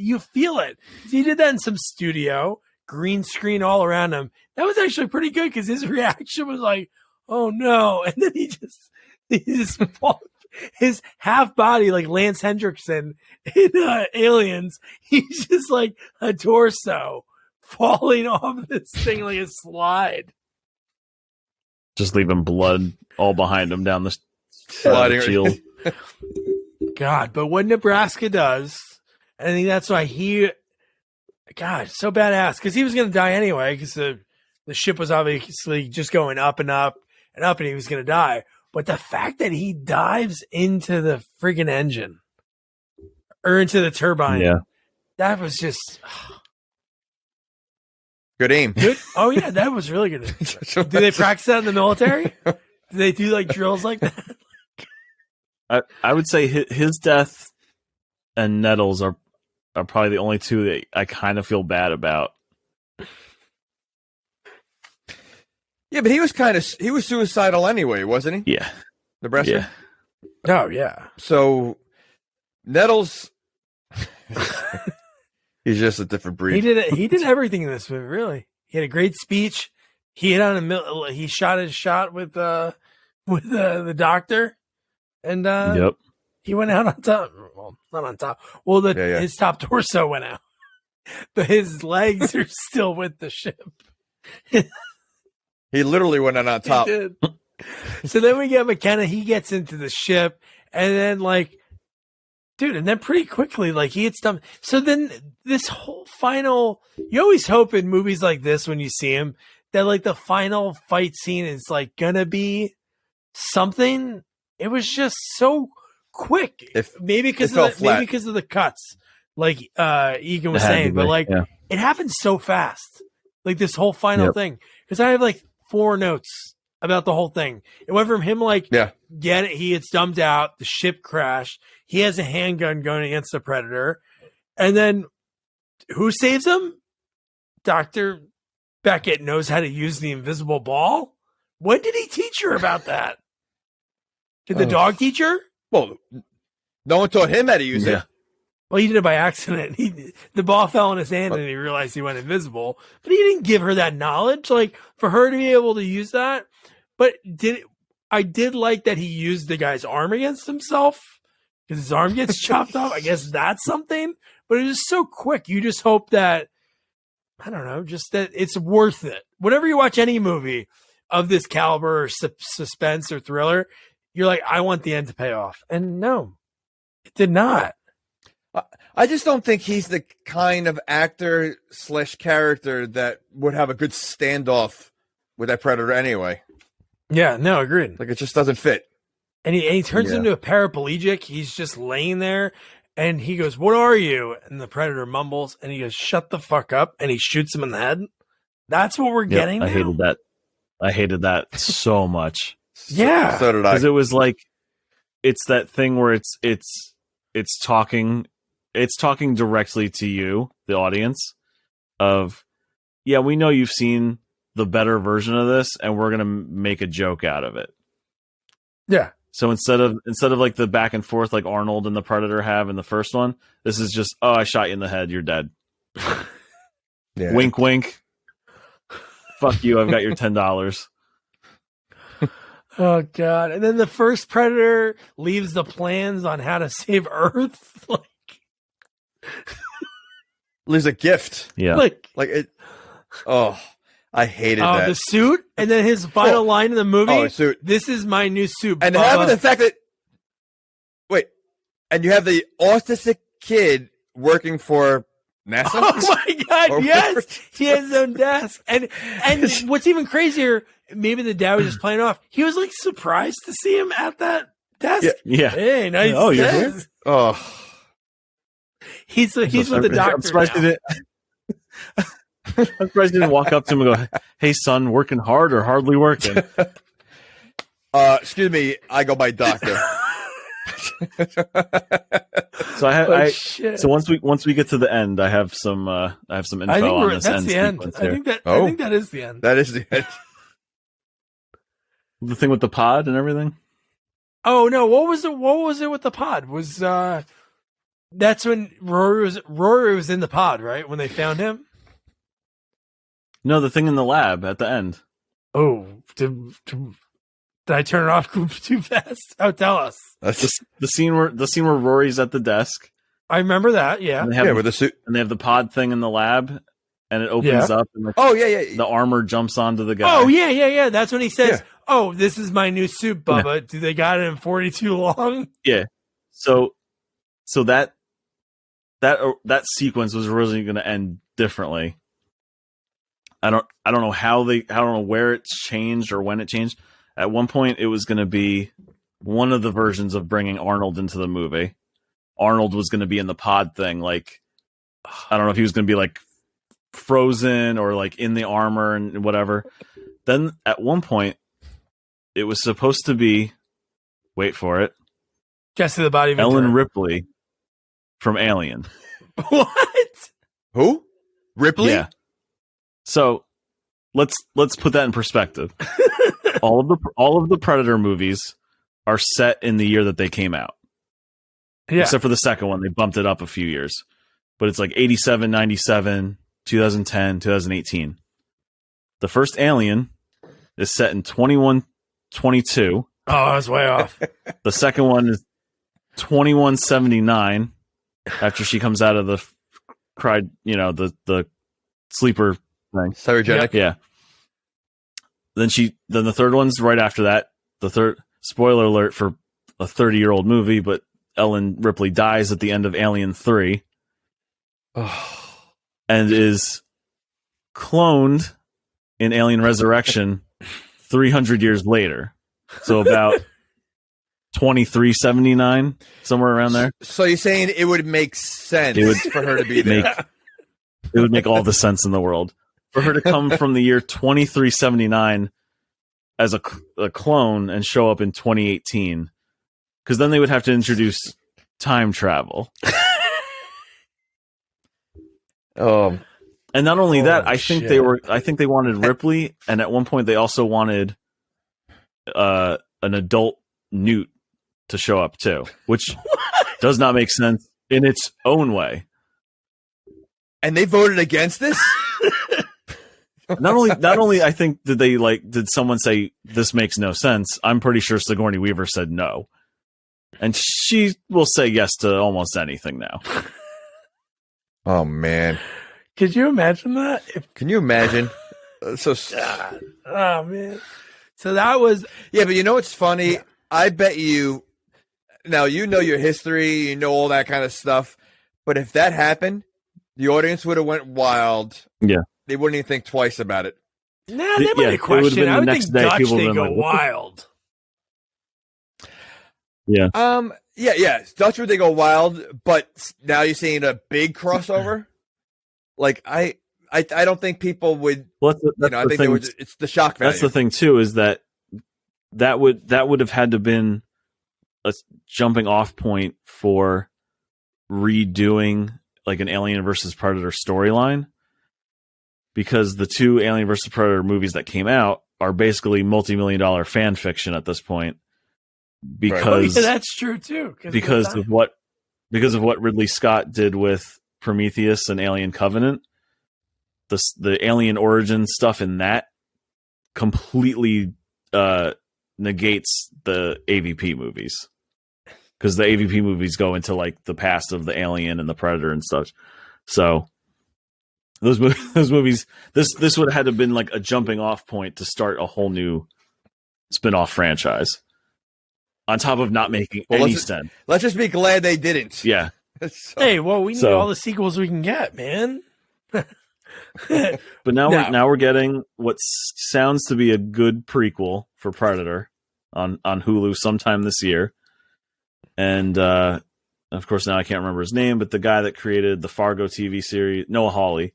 He did that in some studio, green screen all around him. That was actually pretty good because his reaction was like, oh no. And then he just his half body, like Lance Hendrickson in Aliens, he's just like a torso falling off this thing like a slide. Just leaving blood all behind him down the shield. God, but what Nebraska does, I think that's why so badass, because he was going to die anyway, because the ship was obviously just going up and up and up, and he was going to die. But the fact that he dives into the friggin' engine or into the turbine, that was just good aim. Good. Oh yeah, that was really good. Do they practice that in the military? Do they do like drills like that? I would say his death and Nettles are probably the only two that I kind of feel bad about. Yeah, but he was suicidal anyway, wasn't he? Yeah. Nebraska? Yeah. Oh, yeah. So, Nettles, he's just a different breed. He did everything in this movie, really. He had a great speech. He shot his shot with the doctor, and he went out on top. Well, not on top. Well, his top torso went out, but his legs are still with the ship. He literally went out on top. He did. So then we get McKenna. He gets into the ship, and then and then pretty quickly, he gets done. So then this whole final, you always hope in movies like this when you see him that the final fight scene is gonna be something. It was just so quick. Maybe because of the cuts, Egan was saying, but it happened so fast. This whole final thing, because I have 4 notes about the whole thing. It went from him he gets dumped out, the ship crashed, he has a handgun going against the Predator, and then who saves him? Dr. Beckett knows how to use the invisible ball. When did he teach her about that? Did the dog teach her? Well, no one taught him how to use it. Well, he did it by accident. The ball fell in his hand and he realized he went invisible. But he didn't give her that knowledge, for her to be able to use that. But I did like that he used the guy's arm against himself because his arm gets chopped off. I guess that's something. But it is so quick. You just hope that, I don't know, just that it's worth it. Whenever you watch any movie of this caliber or suspense or thriller, you're like, I want the end to pay off. And no, it did not. I just don't think he's the kind of actor / character that would have a good standoff with that Predator anyway. Yeah, no, agreed. It just doesn't fit. And he turns into a paraplegic. He's just laying there and he goes, "What are you?" And the Predator mumbles and he goes, "Shut the fuck up." And he shoots him in the head. That's what we're getting now? I hated that so much. Yeah. So did I. Because it was it's that thing where it's talking directly to you, the audience, of, yeah, we know you've seen the better version of this, and we're gonna make a joke out of it. Yeah. So instead of the back and forth like Arnold and the Predator have in the first one, this is just, oh, I shot you in the head, you're dead. Yeah. Wink, wink. Fuck you, I've got your $10. Oh God! And then the first Predator leaves the plans on how to save Earth. Leaves a gift. Yeah. Like it. Oh, I hated that. The suit, and then his final line in the movie. Oh, suit. This is my new suit. And Bubba. having the fact that and you have the autistic kid working for NASA. Oh my God! Yes, he has his own desk. And what's even crazier, maybe the dad was just playing off. He was like surprised to see him at that desk. Yeah. Hey, nice. Oh, you're here? desk. Oh, He's with the doctor. I'm surprised now. he didn't. I'm surprised he didn't walk up to him and go, "Hey, son, working hard or hardly working?" excuse me, I go by doctor. So So once we get to the end, I have some info on this that's end the end. sequence I here. think that is the end. That is the end. The thing with the pod and everything. Oh no! What was it with the pod? Was that's when Rory was in the pod, right? When they found him. No, the thing in the lab at the end. Oh, did I turn it off too fast? Oh, tell us. That's The scene where Rory's at the desk. I remember that. Yeah. And they have, with the suit. and they have the pod thing in the lab, and it opens up, and the armor jumps onto the guy. Oh yeah. That's when he says, "Oh, this is my new suit, Bubba. Do they got it in 42 long?" Yeah. So that sequence was originally going to end differently. I don't know where it's changed or when it changed. At one point, it was going to be one of the versions of bringing Arnold into the movie. Arnold was going to be in the pod thing. Like, I don't know if he was going to be like frozen or like in the armor and whatever. Then at one point, it was supposed to be, wait for it, Jesse the Body Ellen Ventura. Ripley from Alien. What? Who? Ripley? Yeah. So let's put that in perspective. all of the Predator movies are set in the year that they came out. Yeah. Except for the second one, they bumped it up a few years. But it's like 87, 97, 2010, 2018. The first Alien is set in 2122. Oh, I was way off. The second one is 2179 after she comes out of the the sleeper thing. Cryogenic. Yeah. Then the third one's right after that. The third, spoiler alert for a 30-year-old movie, but Ellen Ripley dies at the end of Alien 3. And is cloned in Alien Resurrection 300 years later. So about 2379, somewhere around there. So you're saying it would make sense for her to be there? It would make all the sense in the world. For her to come from the year 2379 as a clone and show up in 2018. Because then they would have to introduce time travel. And not only that, I think they wanted Ripley, and at one point they also wanted an adult Newt to show up too, which does not make sense in its own way. And they voted against this? Not only I think did someone say this makes no sense, I'm pretty sure Sigourney Weaver said no. And she will say yes to almost anything now. Oh man. Could you imagine that? Can you imagine? Oh man. So that was but you know what's funny? Yeah. I bet you now you know your history, you know all that kind of stuff. But if that happened, the audience would have went wild. Yeah. They wouldn't even think twice about it. Nah, they might have questioned. I would think Dutch they go wild. Yeah. Dutch would they go wild, but now you're seeing a big crossover. Like I don't think people would. Well, I think they would. It's the shock value. That's the thing too, is that would have had to been a jumping off point for redoing like an Alien versus Predator storyline, because the two Alien versus Predator movies that came out are basically multi-million-dollar fan fiction at this point. Because that's true too. Because of what Ridley Scott did with Prometheus and Alien Covenant, the alien origin stuff in that completely negates the AVP movies, because the AVP movies go into like the past of the Alien and the Predator and stuff. So those movies, this would have had to have been like a jumping off point to start a whole new spin-off franchise. On top of not making any sense. Let's just be glad they didn't. Yeah. Hey, well, we need all the sequels we can get, man. But now we're getting what sounds to be a good prequel for Predator on Hulu sometime this year. And of course, now I can't remember his name, but the guy that created the Fargo TV series, Noah Hawley,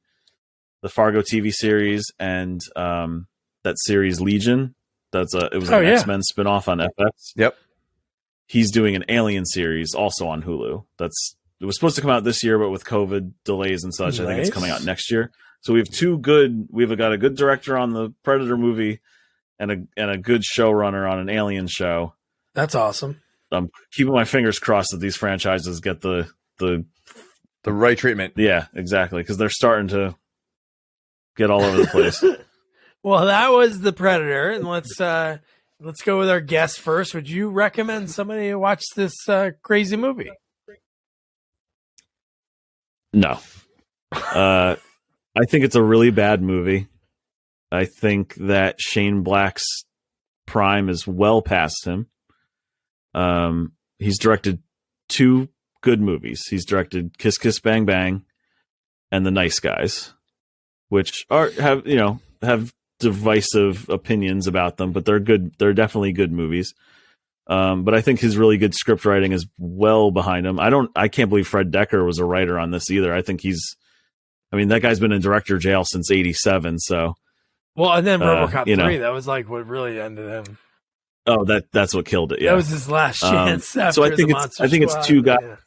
the Fargo TV series, and that series Legion. It was an X-Men spinoff on FX. Yep. He's doing an Alien series also on Hulu. It was supposed to come out this year, but with COVID delays and such, I think it's coming out next year. So we've got a good director on the Predator movie and a good showrunner on an Alien show. That's awesome. I'm keeping my fingers crossed that these franchises get the right treatment. Yeah, exactly. Because they're starting to get all over the place. Well, that was the Predator, and let's go with our guest first. Would you recommend somebody to watch this crazy movie? No. I think it's a really bad movie. I think that Shane Black's prime is well past him. He's directed 2 good movies. He's directed Kiss Kiss Bang Bang and The Nice Guys, which have divisive opinions about them, but they're good. They're definitely good movies. But I think his really good script writing is well behind him. I can't believe Fred Decker was a writer on this either. I think that guy's been in director jail since '87. So, well, and then RoboCop 3, that was like what really ended him. Oh, that's what killed it. Yeah, that was his last chance. So I think it's 2 guys.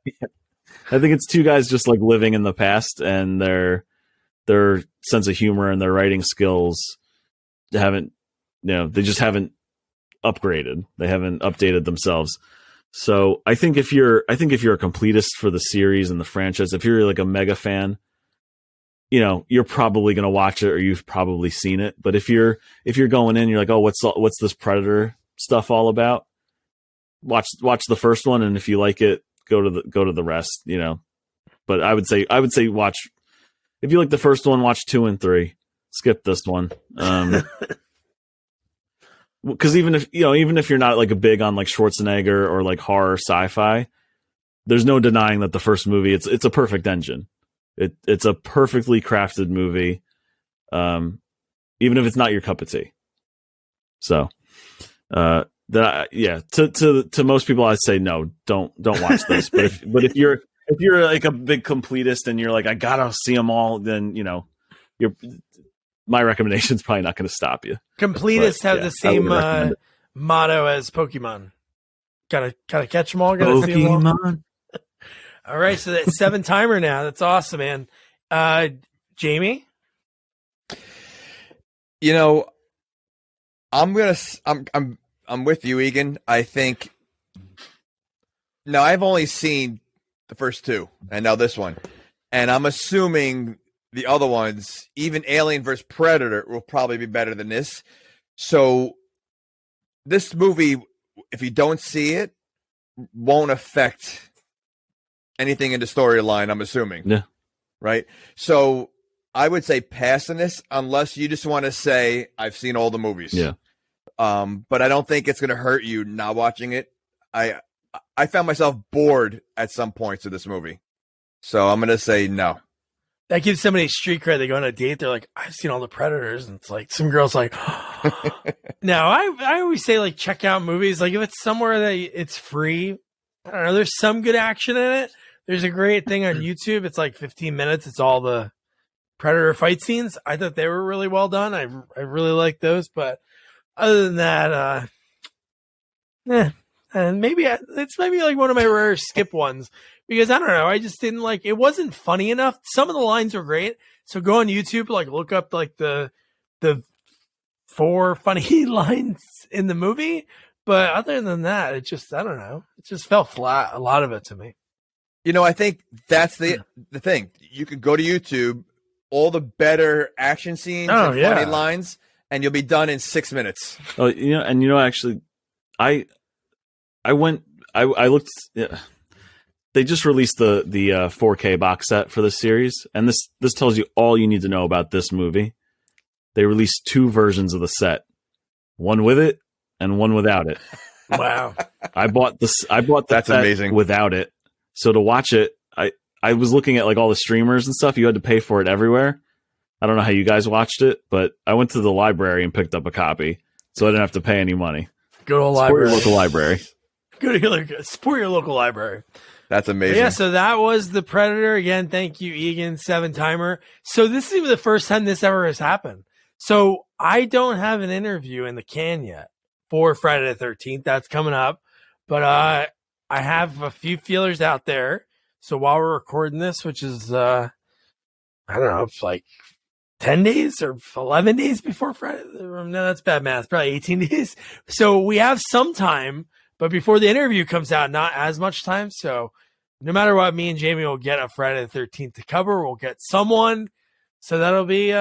Yeah. I think it's 2 guys just like living in the past, and their sense of humor and their writing skills they just haven't upgraded. They haven't updated themselves. So I think if you're a completist for the series and the franchise, if you're like a mega fan, you're probably going to watch it, or you've probably seen it. But if you're going in, you're like, oh, what's this Predator stuff all about? Watch the first one, and if you like it, go to the rest. But I would say watch. If you like the first one, watch 2 and 3. Skip this one. Because even if you're not like a big on like Schwarzenegger or like horror sci-fi, there's no denying that the first movie it's a perfect engine. It's a perfectly crafted movie, even if it's not your cup of tea. So, to most people, I'd say no, don't watch this. but if you're like a big completist and you're like, I gotta see them all, then my recommendation is probably not going to stop you. Completists have the same motto as Pokemon. Gotta catch them all. Gotta see them all. All right, so that's 7 timer now. That's awesome, man. Jamie, I'm with you, Egan. I think. Now I've only seen the first 2, and now this one, and I'm assuming the other ones, even Alien vs. Predator, will probably be better than this. So this movie, if you don't see it, won't affect anything in the storyline, I'm assuming. Yeah. Right? So I would say pass on this unless you just want to say, I've seen all the movies. Yeah. But I don't think it's going to hurt you not watching it. I found myself bored at some points of this movie. So I'm going to say no. That gives somebody street cred. They go on a date. They're like, I've seen all the Predators. And it's like, some girl's like, now I always say, like, check out movies. Like, if it's somewhere that it's free, I don't know, there's some good action in it. There's a great thing on YouTube. It's like 15 minutes. It's all the Predator fight scenes. I thought they were really well done. I really like those. But other than that, and it's maybe like one of my rare skip ones. Because I don't know, I just didn't like, it wasn't funny enough. Some of the lines were great. So go on YouTube, like look up like the 4 funny lines in the movie. But other than that, it just, I don't know. It just felt flat, a lot of it to me. I think that's the thing. You could go to YouTube, all the better action scenes and funny lines, and you'll be done in 6 minutes. Oh, actually, I looked. Yeah. They just released the 4K box set for this series, and this tells you all you need to know about this movie. They released 2 versions of the set, one with it and one without it. Wow. I bought the That's set amazing. without it. So to watch it, I was looking at like all the streamers and stuff. You had to pay for it everywhere. I don't know how you guys watched it, but I went to the library and picked up a copy, so I didn't have to pay any money. Good old Support library. your local library. Support your local library. That's amazing. Yeah, so that was The Predator. Again, thank you, Egan, 7-timer. So this is even the first time this ever has happened. So I don't have an interview in the can yet for Friday the 13th. That's coming up. But I have a few feelers out there. So while we're recording this, which is, I don't know, it's like 10 days or 11 days before Friday. No, that's bad math. Probably 18 days. So we have some time. But before the interview comes out, not as much time. So no matter what, me and Jamie will get a Friday the 13th to cover. We'll get someone. So that'll be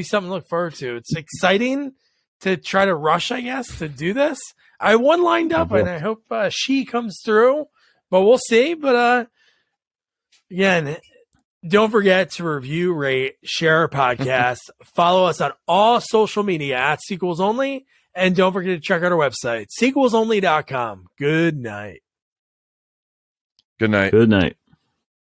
something to look forward to. It's exciting to try to rush, I guess, to do this. I have one lined up, and I hope she comes through. But we'll see. But again, don't forget to review, rate, share our podcast. Follow us on all social media at Sequels Only. And don't forget to check out our website, sequelsonly.com. Good night. Good night. Good night.